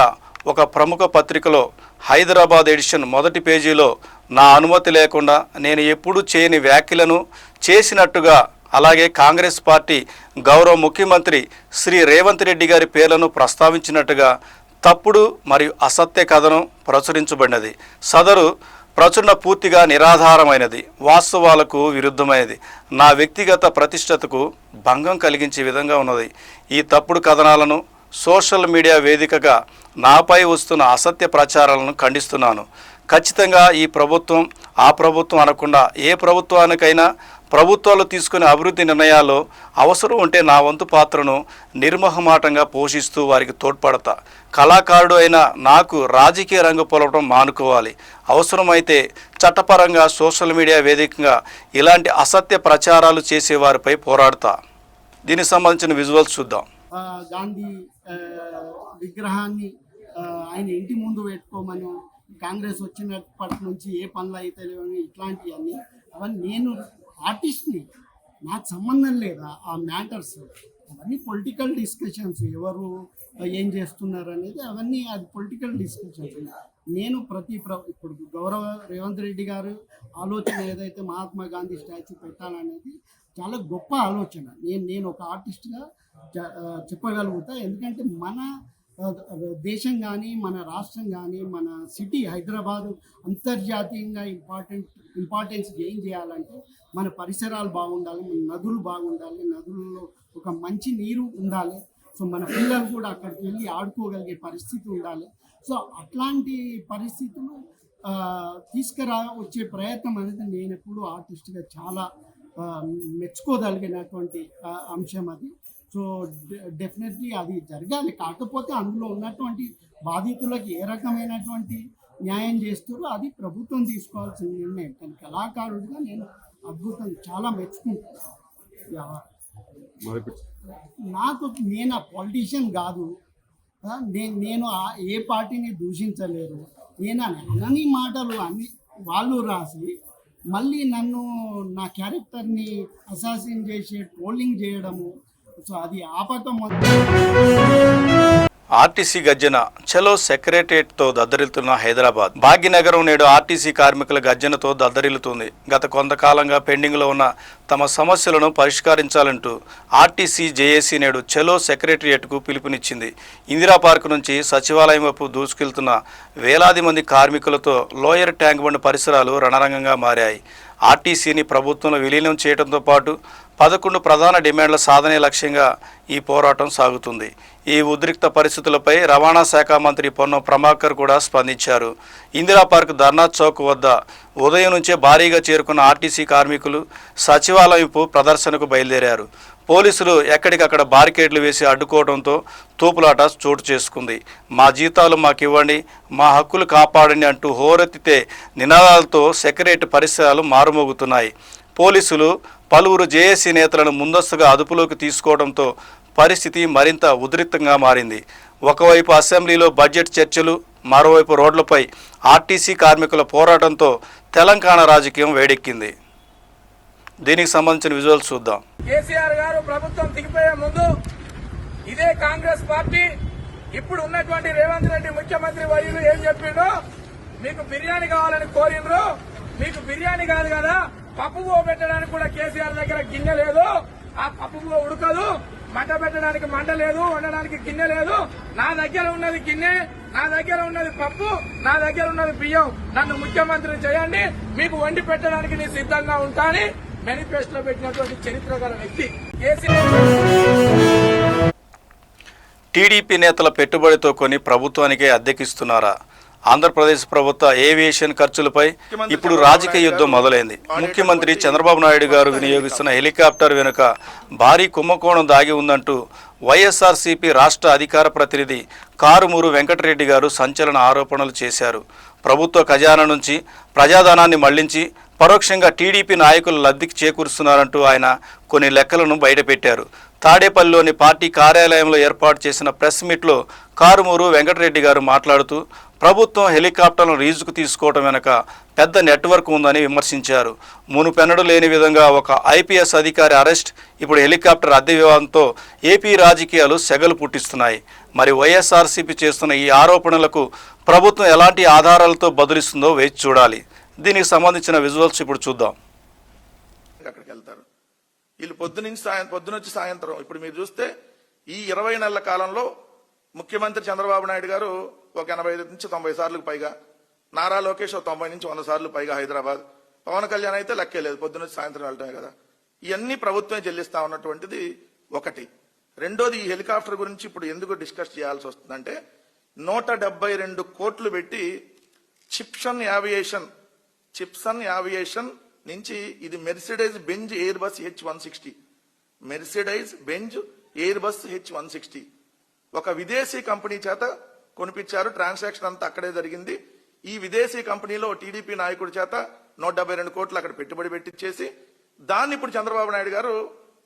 Speaker 1: ఒక ప్రముఖ పత్రికలో హైదరాబాద్ ఎడిషన్ మొదటి పేజీలో నా అనుమతి లేకుండా నేను ఎప్పుడూ చేయని వ్యాఖ్యలను చేసినట్టుగా, అలాగే కాంగ్రెస్ పార్టీ గౌరవ ముఖ్యమంత్రి శ్రీ రేవంత్ రెడ్డి గారి పేర్లను ప్రస్తావించినట్టుగా తప్పుడు మరియు అసత్య కథనం ప్రచురించబడినది. సదరు ప్రచురణ పూర్తిగా నిరాధారమైనది, వాస్తవాలకు విరుద్ధమైనది, నా వ్యక్తిగత ప్రతిష్టతకు భంగం కలిగించే విధంగా ఉన్నది. ఈ తప్పుడు కథనాలను సోషల్ మీడియా వేదికగా నాపై వస్తున్న అసత్య ప్రచారాలను ఖండిస్తున్నాను. ఖచ్చితంగా ఈ ప్రభుత్వం ఆ ప్రభుత్వం అనకుండా ఏ ప్రభుత్వానికైనా ప్రభుత్వాలు తీసుకునే అభివృద్ధి నిర్ణయాల్లో అవసరం ఉంటే నా వంతు పాత్రను నిర్మోహమాటంగా పోషిస్తూ వారికి తోడ్పడతా. కళాకారుడు అయిన నాకు రాజకీయ రంగు పొలవడం మానుకోవాలి. అవసరమైతే చట్టపరంగా సోషల్ మీడియా వేదికగా ఇలాంటి అసత్య ప్రచారాలు చేసేవారిపై పోరాడతా. దీనికి సంబంధించిన విజువల్స్ చూద్దాం.
Speaker 8: గాంధీ విగ్రహాన్ని ఆయన ఇంటి ముందు పెట్టుకోమని కాంగ్రెస్ వచ్చినప్పటి నుంచి ఏ పనులు అయితే లేవని ఇట్లాంటివన్నీ అవన్నీ నేను ఆర్టిస్ట్ని, నాకు సంబంధం లేదా ఆ మ్యాటర్స్. అవన్నీ పొలిటికల్ డిస్కషన్స్, ఎవరు ఏం చేస్తున్నారు అనేది అవన్నీ అది పొలిటికల్ డిస్కషన్స్. నేను ఇప్పుడు గౌరవ రేవంత్ రెడ్డి గారు ఆలోచన ఏదైతే మహాత్మా గాంధీ స్టాచ్యూ పెట్టాలనేది చాలా గొప్ప ఆలోచన. నేను ఒక ఆర్టిస్ట్గా చెప్పగలుగుతా. ఎందుకంటే మన దేశం కానీ, మన రాష్ట్రం కానీ, మన సిటీ హైదరాబాదు అంతర్జాతీయంగా ఇంపార్టెన్స్ గెయిన్ చేయాలంటే మన పరిసరాలు బాగుండాలి, మన నదులు బాగుండాలి, నదుల్లో ఒక మంచి నీరు ఉండాలి. సో మన పిల్లలు కూడా అక్కడికి వెళ్ళి ఆడుకోగలిగే పరిస్థితి ఉండాలి. సో అట్లాంటి పరిస్థితులు వచ్చే ప్రయత్నం అనేది నేను ఎప్పుడు ఆర్టిస్ట్గా చాలా మెచ్చుకోగలిగినటువంటి అంశం అది. సో డెఫినెట్లీ అది జరగాలి. కాకపోతే అందులో ఉన్నటువంటి బాధితులకు ఏ రకమైనటువంటి న్యాయం చేస్తారో అది ప్రభుత్వం తీసుకోవాల్సిన నిర్ణయం. కానీ కళాకారుడిగా నేను అద్భుతం చాలా మెచ్చుకుంటాను. నేను పొలిటీషియన్ కాదు, నేను ఏ పార్టీని దూషించలేరు. నేను అనని మాటలు అన్ని వాళ్ళు రాసి మళ్ళీ నన్ను నా క్యారెక్టర్ని అసాసిన్ చేసి ట్రోలింగ్ చేయడము, సో అది ఆపటం
Speaker 1: ఆర్టీసీ గర్జన చలో సెక్రటరియట్తో దద్దరిల్లుతున్న హైదరాబాద్. భాగ్యనగరం నేడు ఆర్టీసీ కార్మికుల గర్జనతో దద్దరిల్లుతుంది. గత కొంతకాలంగా పెండింగ్లో ఉన్న తమ సమస్యలను పరిష్కరించాలంటూ ఆర్టీసీ జేఏసీ నేడు చలో సెక్రటరియట్కు పిలుపునిచ్చింది. ఇందిరా పార్క్ నుంచి సచివాలయం వైపు దూసుకెళ్తున్న వేలాది మంది కార్మికులతో లోయర్ ట్యాంక్ బండ్ పరిసరాలు రణరంగంగా మారాయి. ఆర్టీసీని ప్రభుత్వంలో విలీనం చేయడంతో పాటు 11 ప్రధాన డిమాండ్ల సాధనే లక్ష్యంగా ఈ పోరాటం సాగుతుంది. ఈ ఉద్రిక్త పరిస్థితులపై రవాణా శాఖ మంత్రి పొన్నం ప్రభాకర్ కూడా స్పందించారు. ఇందిరా పార్క్ ధర్నా చౌక్ వద్ద ఉదయం నుంచే భారీగా చేరుకున్న ఆర్టీసీ కార్మికులు సచివాలయంపు ప్రదర్శనకు బయలుదేరారు. పోలీసులు ఎక్కడికక్కడ బారికేడ్లు వేసి అడ్డుకోవడంతో తూపులాట చోటు చేసుకుంది. మా జీతాలు మాకివ్వండి, మా హక్కులు కాపాడండి అంటూ హోరెత్తితే నినాదాలతో సెక్రటరీ పరిసరాలు మారుమోగుతున్నాయి. పోలీసులు పలువురు జేఏసీ నేతలను ముందస్తుగా అదుపులోకి తీసుకోవడంతో పరిస్థితి మరింత ఉద్రిక్తంగా మారింది. ఒకవైపు అసెంబ్లీలో బడ్జెట్ చర్చలు, మరోవైపు రోడ్లపై ఆర్టీసీ కార్మికుల పోరాటంతో తెలంగాణ రాజకీయం వేడెక్కింది. దీనికి సంబంధించిన విజువల్స్ చూద్దాం.
Speaker 9: కేసీఆర్ గారు ప్రభుత్వం దిగిపోయే ముందు ఇదే కాంగ్రెస్ పార్టీ ఇప్పుడు ఉన్నటువంటి రేవంత్ రెడ్డి ముఖ్యమంత్రి వర్యులు ఏం చెప్పిండో, మీకు బిర్యానీ కావాలని కోరిండ్రు, మీకు బిర్యానీ కాదు కదా పప్పు బువ్వ పెట్టడానికి కూడా కేసీఆర్ దగ్గర గిన్నె లేదు, ఆ పప్పు బువ్వ ఉడకదు, మంట పెట్టడానికి మంట లేదు, వండడానికి గిన్నె లేదు, నా దగ్గర ఉన్నది గిన్నె, నా దగ్గర ఉన్నది పప్పు, నా దగ్గర ఉన్నది బియ్యం, నన్ను ముఖ్యమంత్రి చేయండి, మీకు వండి పెట్టడానికి నేను సిద్ధంగా ఉంటానని మేనిఫెస్టోలో పెట్టినటువంటి చరిత్ర గల వ్యక్తి కేసీఆర్.
Speaker 1: టీడీపీ నేతల పెట్టుబడితో కొని ప్రభుత్వానికే అద్దెకిస్తున్నారా? ఆంధ్రప్రదేశ్ ప్రభుత్వ ఏవియేషన్ ఖర్చులపై ఇప్పుడు రాజకీయ యుద్ధం మొదలైంది. ముఖ్యమంత్రి చంద్రబాబు నాయుడు గారు వినియోగిస్తున్న హెలికాప్టర్ వెనుక భారీ కుంభకోణం దాగి ఉందంటూ వైఎస్ఆర్సీపీ రాష్ట్ర అధికార ప్రతినిధి కారుమూరు వెంకటరెడ్డి గారు సంచలన ఆరోపణలు చేశారు. ప్రభుత్వ ఖజానా నుంచి ప్రజాధనాన్ని మళ్లించి పరోక్షంగా టీడీపీ నాయకులు లబ్ధికి చేకూరుస్తున్నారంటూ ఆయన కొన్ని లెక్కలను బయటపెట్టారు. తాడేపల్లిలోని పార్టీ కార్యాలయంలో ఏర్పాటు చేసిన ప్రెస్ మీట్లో కారుమూరు వెంకటరెడ్డి గారు మాట్లాడుతూ ప్రభుత్వం హెలికాప్టర్లను లీజుకు తీసుకోవడం వెనుక పెద్ద నెట్వర్క్ ఉందని విమర్శించారు. మునుపెన్నడూ లేని విధంగా ఒక ఐపీఎస్ అధికారి అరెస్ట్, ఇప్పుడు హెలికాప్టర్ అద్దె వివాదంతో ఏపీ రాజకీయాలు సెగలు పుట్టిస్తున్నాయి. మరి వైఎస్ఆర్సీపీ చేస్తున్న ఈ ఆరోపణలకు ప్రభుత్వం ఎలాంటి ఆధారాలతో బదులిస్తుందో వేచి చూడాలి. దీనికి సంబంధించిన విజువల్స్ ఇప్పుడు చూద్దాం.
Speaker 10: అక్కడికి వెళ్తారు వీళ్ళు పొద్దునొచ్చి సాయంత్రం. ఇప్పుడు మీరు చూస్తే ఈ 20 నెలల కాలంలో ముఖ్యమంత్రి చంద్రబాబు నాయుడు గారు ఒక 85 నుంచి 90 సార్లకు పైగా, నారా లోకేష్ 90 నుంచి 100 సార్లు పైగా హైదరాబాద్, పవన్ కళ్యాణ్ అయితే లెక్కే లేదు, పొద్దునొచ్చి సాయంత్రం వెళ్ళటమే కదా. ఇవన్నీ ప్రభుత్వమే చెల్లిస్తా ఉన్నటువంటిది ఒకటి. రెండోది, ఈ హెలికాప్టర్ గురించి ఇప్పుడు ఎందుకు డిస్కస్ చేయాల్సి వస్తుందంటే 172 కోట్లు పెట్టి చిప్సన్ యావియేషన్ నుంచి ఇది Mercedes Benz Airbus H160, Mercedes Benz Airbus H160 ఒక విదేశీ కంపెనీ చేత కొనిపించారు. ట్రాన్సాక్షన్ అంతా అక్కడే జరిగింది. ఈ విదేశీ కంపెనీలో టీడీపీ నాయకుడి చేత 172 కోట్లు అక్కడ పెట్టుబడి పెట్టించేసి దాన్ని ఇప్పుడు చంద్రబాబు నాయుడు గారు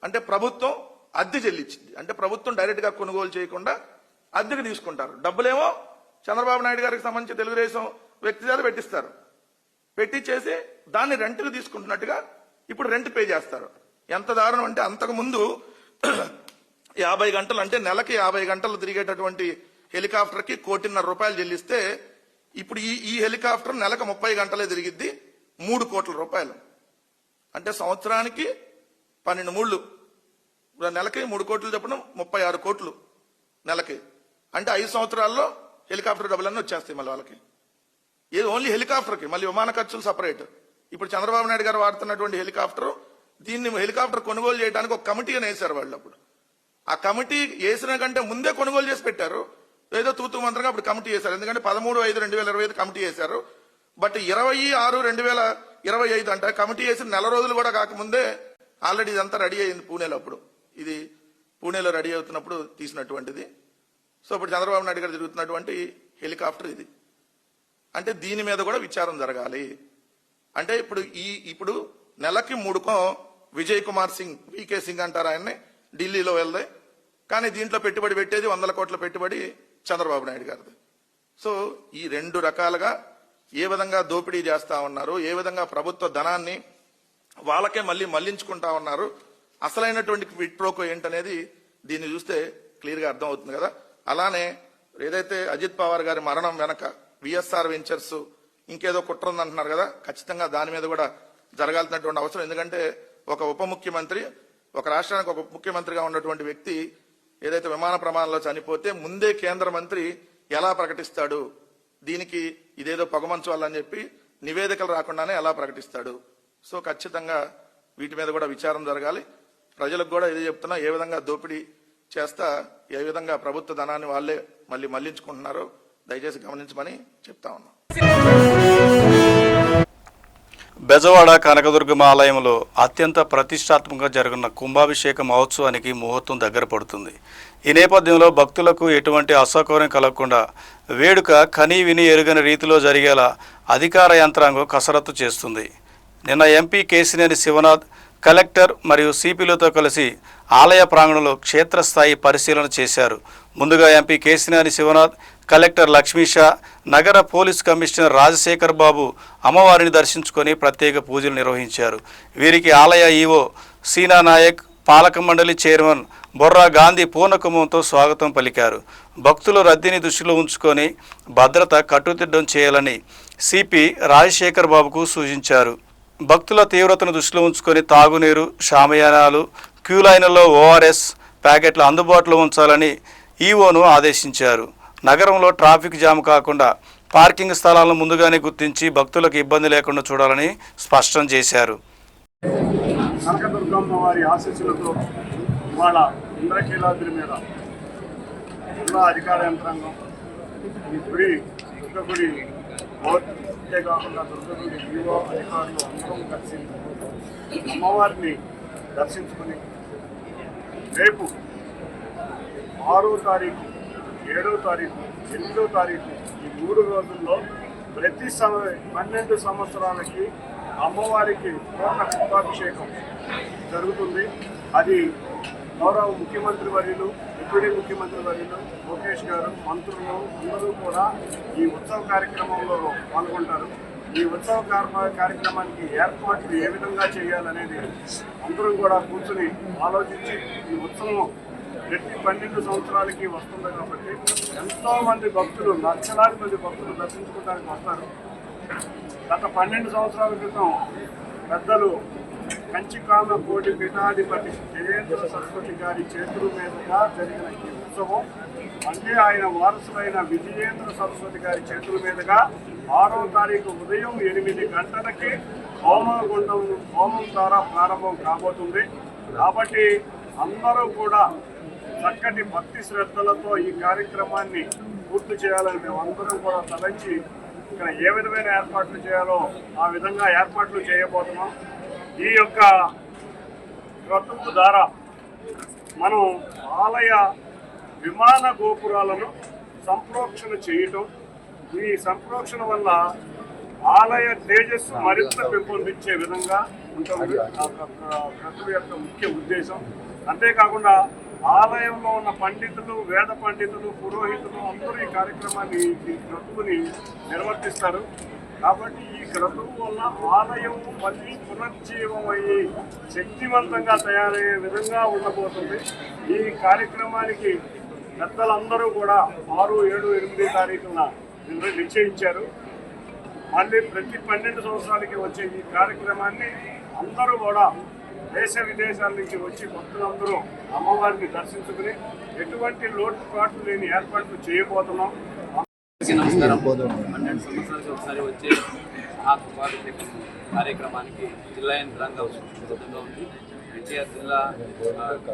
Speaker 10: అంటే ప్రభుత్వం అద్దె చెల్లించింది. అంటే ప్రభుత్వం డైరెక్ట్ గా కొనుగోలు చేయకుండా అద్దెకు తీసుకుంటారు. డబ్బులేమో చంద్రబాబు నాయుడు గారికి సంబంధించి తెలుగుదేశం వ్యక్తి చేత పెట్టిస్తారు. పెట్టించేసి దాన్ని రెంట్కు తీసుకుంటున్నట్టుగా ఇప్పుడు రెంట్ పే చేస్తారు. ఎంత దారుణం అంటే అంతకు ముందు 50 గంటలు అంటే నెలకి 50 గంటలు తిరిగేటటువంటి హెలికాప్టర్ కి 1.5 కోట్లు చెల్లిస్తే ఇప్పుడు ఈ హెలికాప్టర్ నెలకు 30 గంటలే తిరిగిద్ది, 3 కోట్ల రూపాయలు. అంటే సంవత్సరానికి 12 మూళ్ళు, నెలకి 3 కోట్లు చెప్పడం 36 కోట్లు నెలకి. అంటే 5 సంవత్సరాల్లో హెలికాప్టర్ డబ్బులన్నీ వచ్చేస్తాయి మళ్ళీ వాళ్ళకి. ఇది ఓన్లీ హెలికాప్టర్కి, మళ్ళీ విమాన ఖర్చులు సపరేట్. ఇప్పుడు చంద్రబాబు నాయుడు గారు వాడుతున్నటువంటి హెలికాప్టర్, దీన్ని హెలికాప్టర్ కొనుగోలు చేయడానికి ఒక కమిటీ అని వేశారు వాళ్ళు. అప్పుడు ఆ కమిటీ వేసిన కంటే ముందే కొనుగోలు చేసి పెట్టారు. ఏదో తూతూ మంత్రంగా అప్పుడు కమిటీ వేశారు. ఎందుకంటే 13/5/2025 కమిటీ వేశారు. బట్ 26/6/2025 అంటే కమిటీ వేసిన నెల రోజులు కూడా కాకముందే ఆల్రెడీ ఇదంతా రెడీ అయింది పూణేలో. అప్పుడు ఇది పూణేలో రెడీ అవుతున్నప్పుడు తీసినటువంటిది. సో ఇప్పుడు చంద్రబాబు నాయుడు గారు తిరుగుతున్నటువంటి హెలికాప్టర్ ఇది. అంటే దీని మీద కూడా విచారం జరగాలి. అంటే ఇప్పుడు నెలకి 3 విజయ్ కుమార్ సింగ్, వికే సింగ్ అంటారు ఆయన్ని, ఢిల్లీలో వెళ్దాయి. కానీ దీంట్లో పెట్టుబడి పెట్టేది 100 కోట్ల పెట్టుబడి చంద్రబాబు నాయుడు గారిది. సో ఈ రెండు రకాలుగా ఏ విధంగా దోపిడీ చేస్తా ఉన్నారు, ఏ విధంగా ప్రభుత్వ ధనాన్ని వాళ్ళకే మళ్లించుకుంటా ఉన్నారు, అసలైనటువంటి క్విడ్ ప్రోకో ఏంటనేది దీన్ని చూస్తే క్లియర్ గా అర్థం అవుతుంది కదా. అలానే ఏదైతే అజిత్ పవార్ గారి మరణం వెనక విఎస్ఆర్ వెంచర్స్ ఇంకేదో కుట్ర ఉందంటున్నారు కదా, ఖచ్చితంగా దాని మీద కూడా జరగాల్సినటువంటి అవసరం. ఎందుకంటే ఒక ఉప ముఖ్యమంత్రి, ఒక రాష్ట్రానికి ఒక ఉప ముఖ్యమంత్రిగా ఉన్నటువంటి వ్యక్తి ఏదైతే విమాన ప్రమాదంలో చనిపోతే ముందే కేంద్ర మంత్రి ఎలా ప్రకటిస్తాడు, దీనికి ఇదేదో పొగమంచు వాళ్ళని చెప్పి నివేదికలు రాకుండానే ఎలా ప్రకటిస్తాడు. సో ఖచ్చితంగా వీటి మీద కూడా విచారం జరగాలి. ప్రజలకు కూడా ఇదే చెప్తున్నా, ఏ విధంగా దోపిడీ చేస్తా ఏ విధంగా ప్రభుత్వ ధనాన్ని వాళ్ళే మళ్లించుకుంటున్నారో దయచేసి గమనించమని చెప్తా ఉన్నాం.
Speaker 1: బెజవాడ కనకదుర్గమ్మ ఆలయంలో అత్యంత ప్రతిష్టాత్మకంగా జరుగుతున్న కుంభాభిషేక మహోత్సవానికి ముహూర్తం దగ్గర పడుతుంది. ఈ నేపథ్యంలో భక్తులకు ఎటువంటి అసౌకర్యం కలగకుండా వేడుక కనీ విని ఎరుగని రీతిలో జరిగేలా అధికార యంత్రాంగం కసరత్తు చేస్తుంది. నిన్న ఎంపీ కేసినేని శివనాథ్, కలెక్టర్ మరియు సిపిలతో కలిసి ఆలయ ప్రాంగణంలో క్షేత్రస్థాయి పరిశీలన చేశారు. ముందుగా ఎంపీ కేసినేని శివనాథ్, కలెక్టర్ లక్ష్మీషా, నగర పోలీస్ కమిషనర్ రాజశేఖర్ బాబు అమ్మవారిని దర్శించుకొని ప్రత్యేక పూజలు నిర్వహించారు. వీరికి ఆలయ ఈవో సీనా నాయక్, పాలక మండలి చైర్మన్ బొర్రా గాంధీ పూర్ణకుంభంతో స్వాగతం పలికారు. భక్తుల రద్దీని దృష్టిలో ఉంచుకొని భద్రత కట్టుదిట్టం చేయాలని సిపి రాజశేఖర్ బాబుకు సూచించారు. భక్తుల తీవ్రతను దృష్టిలో ఉంచుకొని తాగునీరు, షామియానాలు, క్యూ లైన్లలో ఓఆర్ఎస్ ప్యాకెట్లు అందుబాటులో ఉంచాలని ఈవోను ఆదేశించారు. నగరంలో ట్రాఫిక్ జామ్ కాకుండా పార్కింగ్ స్థలాలను ముందుగానే గుర్తించి భక్తులకు ఇబ్బంది లేకుండా చూడాలని స్పష్టం చేశారు.
Speaker 11: కనకదుర్గమ్మ వారి ఆశీస్సులతో ఇవాళ ఇంద్రకీలాద్రి మీద జిల్లా అధికార యంత్రాంగం, ఈ గుడి దుర్గగుడి బోర్డే కాకుండా దుర్గగుడి ఈవో అధికారులు అందరం కలిసి అమ్మవారిని దర్శించుకుని రేపు 6వ తారీఖు, 7వ తారీఖు, 8వ తారీఖు ఈ 3 రోజుల్లో ప్రతి 12 సంవత్సరాలకి అమ్మవారికి పూర్ణ కుంభాభిషేకం జరుగుతుంది. అది గౌరవ ముఖ్యమంత్రి వర్యులు, డిప్యూటీ ముఖ్యమంత్రి వర్యులు, లోకేష్ గారు, మంత్రులు అందరూ కూడా ఈ ఉత్సవ కార్యక్రమంలో పాల్గొంటారు. ఈ ఉత్సవ కార్యక్రమానికి ఏర్పాట్లు ఏ విధంగా చేయాలనేది అందరం కూడా కూర్చుని ఆలోచించి, ఈ ఉత్సవం ప్రతి 12 సంవత్సరాలకి వస్తుంది కాబట్టి ఎంతో మంది భక్తులు, లక్షలాది మంది భక్తులు దర్శించుకోవడానికి వస్తారు. గత 12 సంవత్సరాల క్రితం పెద్దలు కంచికామ కోటి పీఠాధిపతి జయేంద్ర సరస్వతి గారి చేతుల మీదుగా జరిగిన ఈ ఉత్సవం మళ్ళీ ఆయన వారసులైన విజయేంద్ర సరస్వతి గారి చేతుల మీదుగా 6వ తారీఖు ఉదయం 8 గంటలకి హోమం ద్వారా ప్రారంభం కాబోతుంది. కాబట్టి అందరూ కూడా చక్కటి భక్తి శ్రద్ధలతో ఈ కార్యక్రమాన్ని పూర్తి చేయాలని మేమందరం కూడా తలంచి ఇక్కడ ఏ విధమైన ఏర్పాట్లు చేయాలో ఆ విధంగా ఏర్పాట్లు చేయబోతున్నాం. ఈ యొక్క క్రతువు ద్వారా మనం ఆలయ విమాన గోపురాలను సంప్రోక్షణ చేయటం, ఈ సంప్రోక్షణ వల్ల ఆలయ తేజస్సు మరింత పెంపొందించే విధంగా ఉంటుంది క్రతువు యొక్క ముఖ్య ఉద్దేశం. అంతేకాకుండా ఆలయంలో ఉన్న పండితులు, వేద పండితులు, పురోహితులు అందరూ ఈ కార్యక్రమాన్ని, ఈ క్రతువుని నిర్వర్తిస్తారు. కాబట్టి ఈ క్రతువు వల్ల ఆలయం మళ్ళీ పునర్జీవమయ్యి శక్తివంతంగా తయారయ్యే విధంగా ఉండబోతుంది. ఈ కార్యక్రమానికి పెద్దలందరూ కూడా 6, 7, 8 తారీఖున నిశ్చయించారు. మళ్ళీ ప్రతి 12 సంవత్సరాలకి వచ్చే ఈ కార్యక్రమాన్ని అందరూ కూడా దేశ విదేశాల నుంచి వచ్చి భక్తులందరూ అమ్మవారిని దర్శించుకుని ఎటువంటి లోటుపాట్లు లేని ఏర్పాట్లు చేయబోతున్నాం.
Speaker 12: నమస్కారం. 12 సంవత్సరాలకి ఒకసారి వచ్చే కుంభాభిషేకం కార్యక్రమానికి జిల్లా యంత్రాంగం సిద్ధంగా ఉంది. ఎన్టీఆర్ జిల్లా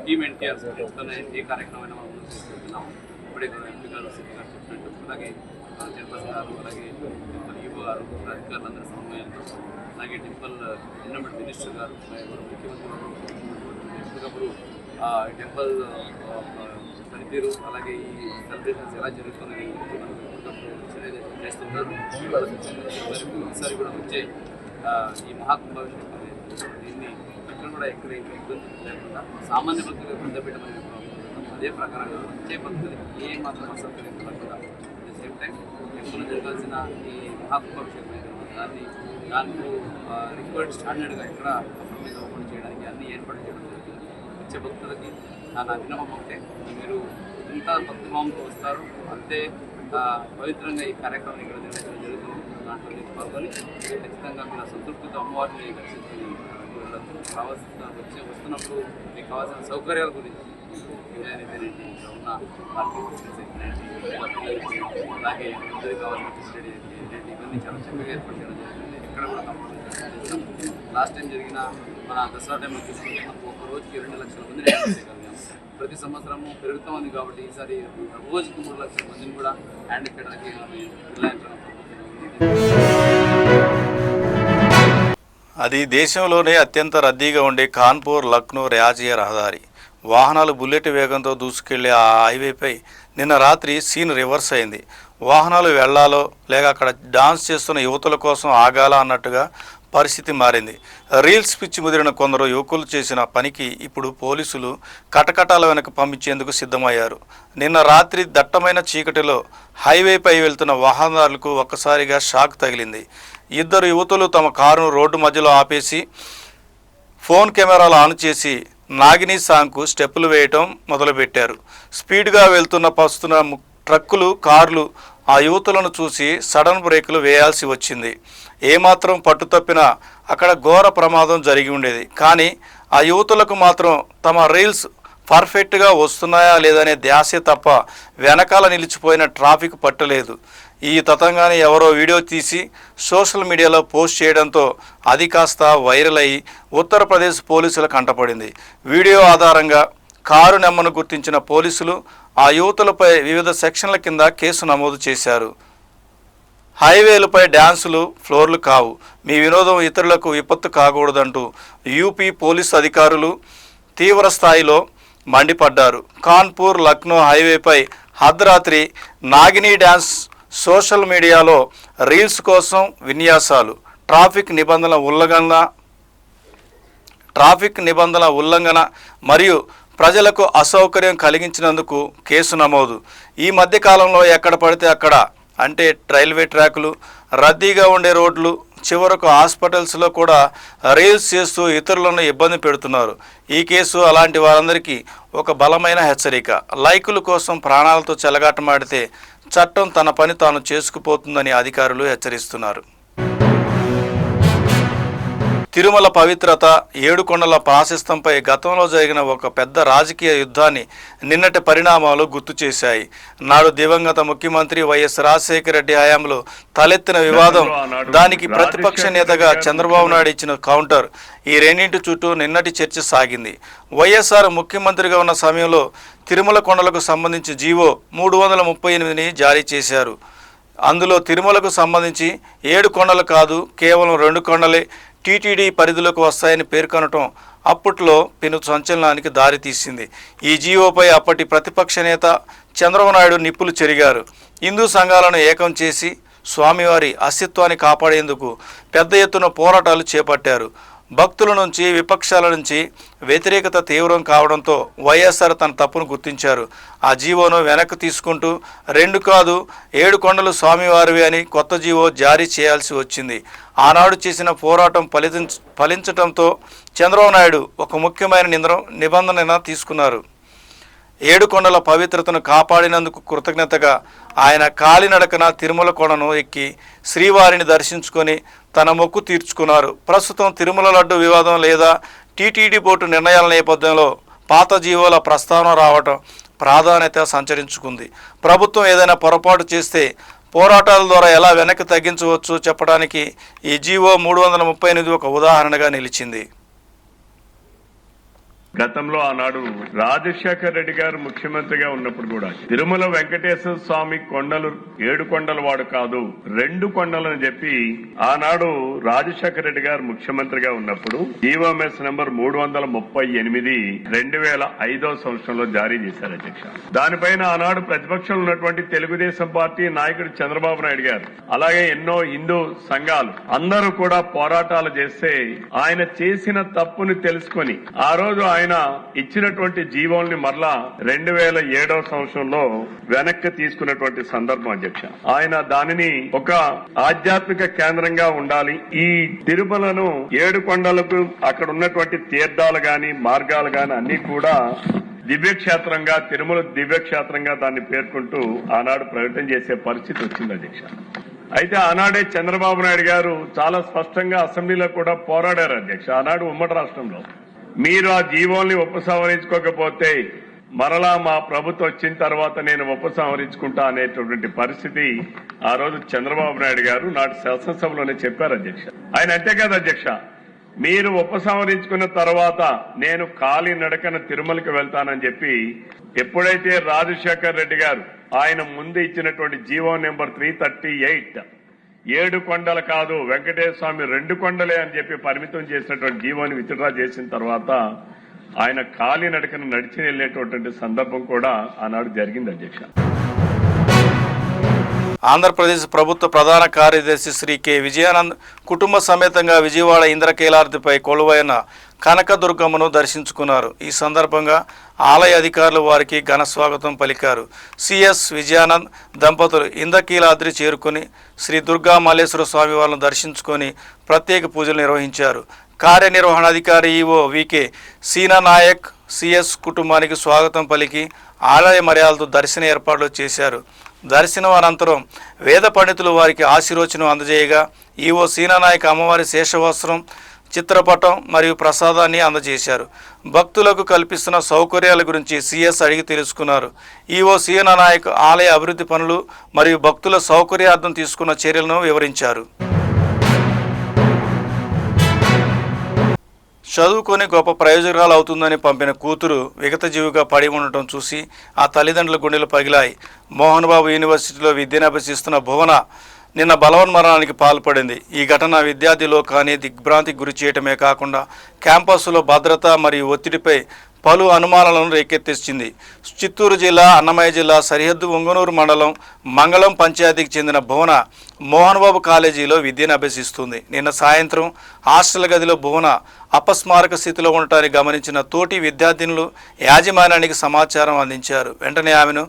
Speaker 12: టీమ్ ఎన్టీఆర్ తోనే ఏ కార్యక్రమం మనం తీసుకుంటున్నాం. ఇప్పుడే ఎంపీ గారు, సిపి గారు చెప్పినట్టు, అలాగే చైర్పర్సన్ గారు, అలాగే ఈవో గారు, అధికారులందరూ సమన్వయంతో, అలాగే టెంపుల్ ఎన్విరాన్మెంట్ మినిస్టర్ గారు, ముఖ్యమంత్రి గారు ఎప్పటికప్పుడు టెంపుల్ పనితీరు, అలాగే ఈ సెలబ్రేషన్స్ ఎలా జరుగుతున్నాయి చేస్తున్నారు. ఈసారి కూడా వచ్చే ఈ మహాకుంభాభిషేకం దీన్ని ఎక్కడ కూడా ఎక్కడ ఇబ్బంది లేకుండా సామాన్య భక్తులు ఇబ్బంది పెట్టమని అదే ప్రకారంగా వచ్చే భక్తులకి ఏ మాత్రం అసౌకర్యం లేకుండా అట్ ద సేమ్ టైం ఎప్పుడు జరగాల్సిన ఈ మహాకుంభాభిషేకం దాన్ని దానికి రిక్వైర్డ్ స్టాండర్డ్గా ఇక్కడ కంప్రమైజ్ అవ్వకుండా చేయడానికి అన్ని ఏర్పాటు చేయడం జరుగుతుంది. వచ్చే భక్తులకి నా విన్నపం ఒకటే, మీరు ఎంత భక్తిభావంతో వస్తారు అంతే పవిత్రంగా ఈ కార్యక్రమం ఇక్కడ నిర్వహించడం జరుగుతుంది. దాంట్లో మీరు పాల్గొని ఖచ్చితంగా మీరు సంతృప్తితో అమ్మవారిని దర్శించుకుని వస్తున్నప్పుడు మీకు కావాల్సిన సౌకర్యాల గురించి వినాయనేంటి ఇక్కడ ఉన్న పార్కింగ్ ఫెసిలిటీస్ ఏంటి, అలాగే అందరికీ కావాల్సిన ఫెసిలిటీ ఏంటి, ఇవన్నీ చాలా చక్కగా ఏర్పాటు చేయడం జరుగుతుంది. ఎక్కడ కూడా కంప్రమైజ్. లాస్ట్ టైం జరిగిన మన దసరా టైంలో చూసుకుంటే మనకు ఒక రోజుకి 2 లక్షల మందిని హ్యాండిల్ చేయగలిగాం. ప్రతి సంవత్సరము పెరుగుతూ ఉంది కాబట్టి ఈసారి రోజుకి 3 లక్షల మందిని కూడా హ్యాండిల్ చేయడానికి జిల్లా యంత్రాంగం
Speaker 1: అది దేశంలోనే అత్యంత రద్దీగా ఉండే కాన్పూర్ లక్నో రాజీయ రహదారి. వాహనాలు బుల్లెట్ వేగంతో దూసుకెళ్లే ఆ హైవేపై నిన్న రాత్రి సీన్ రివర్స్ అయింది. వాహనాలు వెళ్లాలో లేక అక్కడ డాన్స్ చేస్తున్న యువతుల కోసం ఆగాలా అన్నట్టుగా పరిస్థితి మారింది. రీల్స్ పిచ్చి ముదిరిన కొందరు యువకులు చేసిన పనికి ఇప్పుడు పోలీసులు కటకటాల వెనక పంపించేందుకు సిద్ధమయ్యారు. నిన్న రాత్రి దట్టమైన చీకటిలో హైవేపై వెళ్తున్న వాహనదారులకు ఒక్కసారిగా షాక్ తగిలింది. 2 యువతులు తమ కారును రోడ్డు మధ్యలో ఆపేసి ఫోన్ కెమెరాలు ఆన్ చేసి నాగిని సాంగ్కు స్టెప్పులు వేయటం మొదలుపెట్టారు. స్పీడ్గా వస్తున్న ట్రక్కులు, కార్లు ఆ యువతులను చూసి సడన్ బ్రేకులు వేయాల్సి వచ్చింది. ఏమాత్రం పట్టుతప్పినా అక్కడ ఘోర ప్రమాదం జరిగి ఉండేది. కానీ ఆ యువతులకు మాత్రం తమ రీల్స్ పర్ఫెక్ట్గా వస్తున్నాయా లేదనే ధ్యాసే తప్ప వెనకాల నిలిచిపోయిన ట్రాఫిక్ పట్టలేదు. ఈ తతంగాన్ని ఎవరో వీడియో తీసి సోషల్ మీడియాలో పోస్ట్ చేయడంతో అది కాస్త వైరల్ అయ్యి ఉత్తరప్రదేశ్ పోలీసులకు అంటపడింది. వీడియో ఆధారంగా కారు నెంబర్ను గుర్తించిన పోలీసులు ఆ యువతులపై వివిధ సెక్షన్ల కింద కేసు నమోదు చేశారు. హైవేలపై డ్యాన్సులు ఫ్లోర్లు కావు, మీ వినోదం ఇతరులకు విపత్తు కాకూడదంటూ యూపీ పోలీసు అధికారులు తీవ్ర స్థాయిలో మండిపడ్డారు. కాన్పూర్ లక్నో హైవేపై అర్ధరాత్రి నాగిని డ్యాన్స్, సోషల్ మీడియాలో రీల్స్ కోసం విన్యాసాలు, ట్రాఫిక్ నిబంధనల ఉల్లంఘన మరియు ప్రజలకు అసౌకర్యం కలిగించినందుకు కేసు నమోదు. ఈ మధ్య కాలంలో ఎక్కడ పడితే అక్కడ, అంటే రైల్వే ట్రాకులు, రద్దీగా ఉండే రోడ్లు, చివరకు హాస్పిటల్స్లో కూడా రీల్స్ చేస్తూ ఇతరులను ఇబ్బంది పెడుతున్నారు. ఈ కేసు అలాంటి వారందరికీ ఒక బలమైన హెచ్చరిక. లైకుల కోసం ప్రాణాలతో చెలగాటమాడితే చట్టం తన పని తాను చేసుకుపోతుందని అధికారులు హెచ్చరిస్తున్నారు. తిరుమల పవిత్రత, ఏడుకొండల ప్రాశస్త్యంపై గతంలో జరిగిన ఒక పెద్ద రాజకీయ యుద్ధాన్ని నిన్నటి పరిణామాలు గుర్తు చేశాయి. నాడు దివంగత ముఖ్యమంత్రి వైఎస్ రాజశేఖర రెడ్డి హయాంలో తలెత్తిన వివాదం, దానికి ప్రతిపక్ష నేతగా చంద్రబాబు నాయుడు ఇచ్చిన కౌంటర్, ఈ రెండింటి చుట్టూ నిన్నటి చర్చ సాగింది. వైఎస్ఆర్ ముఖ్యమంత్రిగా ఉన్న సమయంలో తిరుమల కొండలకు సంబంధించి జీవో 338ని జారీ చేశారు. అందులో తిరుమలకు సంబంధించి 7 కొండలు కాదు, కేవలం 2 కొండలే టీటీడీ పరిధిలోకి వస్తాయని పేర్కొనటం అప్పట్లో పెను సంచలనానికి దారితీసింది. ఈ జీవోపై అప్పటి ప్రతిపక్ష నేత చంద్రబాబు నాయుడు నిప్పులు చెరిగారు. హిందూ సంఘాలను ఏకం చేసి స్వామివారి అస్తిత్వాన్ని కాపాడేందుకు పెద్ద ఎత్తున పోరాటాలు చేపట్టారు. భక్తుల నుంచి, విపక్షాల నుంచి వ్యతిరేకత తీవ్రం కావడంతో వైఎస్ఆర్ తన తప్పును గుర్తించారు. ఆ జీవోను వెనక్కి తీసుకుంటూ 2 కాదు 7 కొండలు స్వామివారివి అని కొత్త జీవో జారీ చేయాల్సి వచ్చింది. ఆనాడు చేసిన పోరాటం ఫలించడంతో చంద్రబాబు నాయుడు ఒక ముఖ్యమైన నిబంధన తీసుకున్నారు. 7 కొండల పవిత్రతను కాపాడినందుకు కృతజ్ఞతగా ఆయన కాలినడకన తిరుమల కొండను ఎక్కి శ్రీవారిని దర్శించుకొని తన మొక్కు తీర్చుకున్నారు. ప్రస్తుతం తిరుమల లడ్డు వివాదం లేదా టీటీడీ బోర్డు నిర్ణయాల నేపథ్యంలో పాత జీవోల ప్రస్తావన రావటం ప్రాధాన్యత సంచరించుకుంది. ప్రభుత్వం ఏదైనా పొరపాటు చేస్తే పోరాటాల ద్వారా ఎలా వెనక్కి తగ్గించవచ్చు చెప్పడానికి ఈ జీవో 338 ఒక ఉదాహరణగా నిలిచింది.
Speaker 11: గతంలో ఆనాడు రాజశేఖర్ రెడ్డి గారు ముఖ్యమంత్రిగా ఉన్నప్పుడు కూడా తిరుమల వెంకటేశ్వర స్వామి కొండలు 7 కొండల వాడు కాదు 2 కొండలని చెప్పి ఆనాడు రాజశేఖర్ రెడ్డి గారు ముఖ్యమంత్రిగా ఉన్నప్పుడు జీవోఎంఎస్ నంబర్ 338 2005 సంవత్సరంలో జారీ చేశారు అధ్యక్ష. దానిపైన ఆనాడు ప్రతిపక్షంలో ఉన్నటువంటి తెలుగుదేశం పార్టీ నాయకుడు చంద్రబాబు నాయుడు గారు, అలాగే ఎన్నో హిందూ సంఘాలు అందరూ కూడా పోరాటాలు చేస్తే ఆయన చేసిన తప్పుని తెలుసుకొని ఆ రోజు ఆయన ఇచ్చినటువంటి జీవోల్ని మరలా 2007 సంవత్సరంలో వెనక్కి తీసుకున్నటువంటి సందర్భం అధ్యక్ష. ఆయన దానిని ఒక ఆధ్యాత్మిక కేంద్రంగా ఉండాలి, ఈ తిరుమలను 7 కొండలకు అక్కడ ఉన్నటువంటి తీర్థాలు గాని మార్గాలు గాని అన్ని కూడా దివ్యక్షేత్రంగా, తిరుమల దివ్యక్షేత్రంగా దాన్ని పేర్కొంటూ ఆనాడు ప్రకటన చేసే పరిస్థితి వచ్చింది అధ్యక్ష. అయితే ఆనాడే చంద్రబాబు నాయుడు గారు చాలా స్పష్టంగా అసెంబ్లీలో కూడా పోరాడారు అధ్యక్ష. ఆనాడు ఉమ్మడి రాష్ట్రంలో మీరు ఆ జీవోల్ని ఉపసంహరించుకోకపోతే మరలా మా ప్రభుత్వం వచ్చిన తర్వాత నేను ఉపసంహరించుకుంటా అనేటటువంటి పరిస్థితి ఆ రోజు చంద్రబాబు నాయుడు గారు నాటి శాసనసభలోనే చెప్పారు అధ్యక్ష. ఆయన అంతే కదా అధ్యక్ష, మీరు ఉపసంహరించుకున్న తర్వాత నేను ఖాళీ నడకన తిరుమలకి వెళ్తానని చెప్పి ఎప్పుడైతే రాజశేఖర్ రెడ్డి గారు ఆయన ముందు ఇచ్చినటువంటి జీవో నెంబర్ 338 7 కొండలు కాదు వెంకటేశ్వర స్వామి 2 కొండలే అని చెప్పి పరిమితం చేసినటువంటి జీవోని విత్డ్రా చేసిన తర్వాత ఆయన ఖాళీ నడకను నడిచి వెళ్లేటటువంటి సందర్భం కూడా ఆనాడు జరిగింది అధ్యక్ష.
Speaker 1: ఆంధ్రప్రదేశ్ ప్రభుత్వ ప్రధాన కార్యదర్శి శ్రీ కె విజయానంద్ కుటుంబ సమేతంగా విజయవాడ ఇంద్రకీలాద్రిపై కొలువైన కనకదుర్గమ్మను దర్శించుకున్నారు. ఈ సందర్భంగా ఆలయ అధికారులు వారికి ఘన స్వాగతం పలికారు. సిఎస్ విజయానంద్ దంపతులు ఇంద్రకీలాద్రి చేరుకుని శ్రీ దుర్గా మల్లేశ్వర స్వామి వారిని దర్శించుకొని ప్రత్యేక పూజలు నిర్వహించారు. కార్యనిర్వహణాధికారి ఈవో వికే సీనా నాయక్ సిఎస్ కుటుంబానికి స్వాగతం పలికి ఆలయ మర్యాదలతో దర్శన ఏర్పాట్లు చేశారు. దర్శనం అనంతరం వేద పండితులు వారికి ఆశీర్వచనం అందజేయగా ఈవో సీనానాయక్ అమ్మవారి శేషవస్త్రం, చిత్రపటం మరియు ప్రసాదాన్ని అందజేశారు. భక్తులకు కల్పిస్తున్న సౌకర్యాల గురించి సిఎస్ అడిగి తెలుసుకున్నారు. ఈవో సీనానాయక్ ఆలయ అభివృద్ధి పనులు మరియు భక్తుల సౌకర్యార్థం తీసుకున్న చర్యలను వివరించారు. చదువుకొని గొప్ప ప్రయోజనాలు అవుతుందని పంపిన కూతురు విగతజీవిగా పడి ఉండటం చూసి ఆ తల్లిదండ్రుల గుండెలు పగిలాయి. మోహన్ బాబు యూనివర్సిటీలో విద్యను అభ్యసిస్తున్న భువన నిన్న బలవన్మరణానికి పాల్పడింది. ఈ ఘటన విద్యార్థి లోకాన్ని దిగ్భ్రాంతికి గురి చేయటమే కాకుండా క్యాంపస్లో భద్రత మరియు ఒత్తిడిపై పలు అనుమానాలను రేకెత్తించింది. చిత్తూరు జిల్లా, అన్నమయ్య జిల్లా సరిహద్దు ఒంగనూరు మండలం మంగళం పంచాయతీకి చెందిన భువన మోహన్ బాబు కాలేజీలో విద్యను అభ్యసిస్తుంది. నిన్న సాయంత్రం హాస్టల్ గదిలో భువన అపస్మారక స్థితిలో ఉండటాన్ని గమనించిన తోటి విద్యార్థినులు యాజమాన్యానికి సమాచారం అందించారు. వెంటనే ఆమెను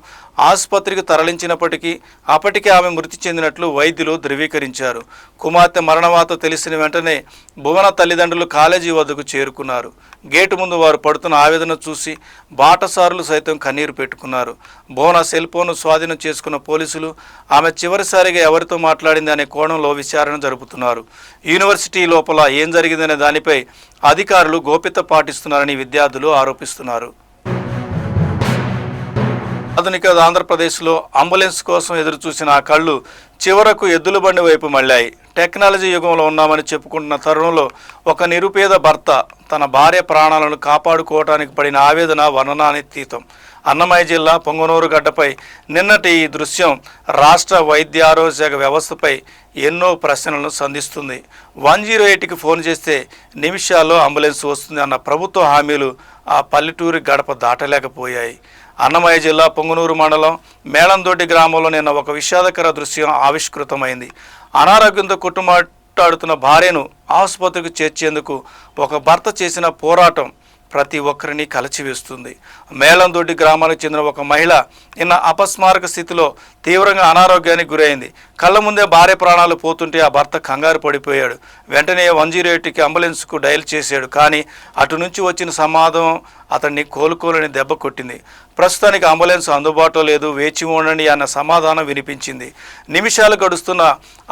Speaker 1: ఆసుపత్రికి తరలించినప్పటికీ అప్పటికే ఆమె మృతి చెందినట్లు వైద్యులు ధృవీకరించారు. కుమార్తె మరణవార్త తెలిసిన వెంటనే భువన తల్లిదండ్రులు కాలేజీ వద్దకు చేరుకున్నారు. గేటు ముందు వారు పడుతున్న ఆవేదన చూసి బాటసారులు సైతం కన్నీరు పెట్టుకున్నారు. భువన సెల్ ఫోన్ను స్వాధీనం చేసుకున్న పోలీసులు ఆమె చివరిసారిగా ఎవరితో మాట్లాడింది అనే కోణంలో విచారణ జరుపుతున్నారు. యూనివర్సిటీ లోపల ఏం జరిగిందనే దానిపై అధికారులు గోప్యత పాటిస్తున్నారని విద్యార్థులు ఆరోపిస్తున్నారు. ఆధునిక ఆంధ్రప్రదేశ్లో అంబులెన్స్ కోసం ఎదురుచూసిన ఆ కళ్ళు చివరకు ఎద్దుల బండి వైపు మళ్ళాయి. టెక్నాలజీ యుగంలో ఉన్నామని చెప్పుకుంటున్న తరుణంలో ఒక నిరుపేద భర్త తన భార్య ప్రాణాలను కాపాడుకోవటానికి పడిన ఆవేదన వర్ణనాతీతం. అన్నమయ్య జిల్లా పొంగనూరు గడ్డపై నిన్నటి ఈ దృశ్యం రాష్ట్ర వైద్య ఆరోగ్య శాఖ వ్యవస్థపై ఎన్నో ప్రశ్నలను సంధిస్తుంది. 108కి ఫోన్ చేస్తే నిమిషాల్లో అంబులెన్స్ వస్తుంది అన్న ప్రభుత్వ హామీలు ఆ పల్లెటూరి గడప దాటలేకపోయాయి. అన్నమయ్య జిల్లా పొంగనూరు మండలం మేళందొడ్డి గ్రామంలో నిన్న ఒక విషాదకర దృశ్యం ఆవిష్కృతమైంది. అనారోగ్యంతో కుటుంబాడుతున్న భార్యను ఆసుపత్రికి చేర్చేందుకు ఒక భర్త చేసిన పోరాటం ప్రతి ఒక్కరిని కలచివేస్తుంది. మేళందొడ్డి గ్రామానికి చెందిన ఒక మహిళ నిన్న అపస్మారక స్థితిలో తీవ్రంగా అనారోగ్యానికి గురైంది. కళ్ళ ముందే భార్య ప్రాణాలు పోతుంటే ఆ భర్త కంగారు పడిపోయాడు. వెంటనే 108కి అంబులెన్స్కు డయల్ చేశాడు. కానీ అటు నుంచి వచ్చిన సమాధానం అతన్ని కోలుకోలేని దెబ్బ కొట్టింది. ప్రస్తుతానికి అంబులెన్స్ అందుబాటులో లేదు, వేచి ఉండండి అన్న సమాధానం వినిపించింది. నిమిషాలు గడుస్తున్న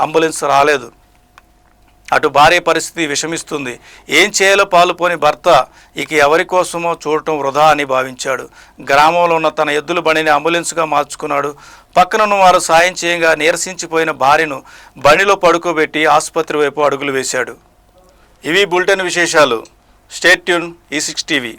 Speaker 1: అంబులెన్స్ రాలేదు. అటు భార్య పరిస్థితి విషమిస్తుంది. ఏం చేయాలో పాలుపోని భర్త ఇక ఎవరి కోసమో చూడటం వృధా అని భావించాడు. గ్రామంలో ఉన్న తన ఎద్దుల బండిని అంబులెన్స్గా మార్చుకున్నాడు. పక్కనున్న వారు సాయం చేయగా నీరసించిపోయిన భార్యను బండిలో పడుకోబెట్టి ఆసుపత్రి వైపు అడుగులు వేశాడు. ఇవి బులెటిన్ విశేషాలు. Stay tune E6 TV.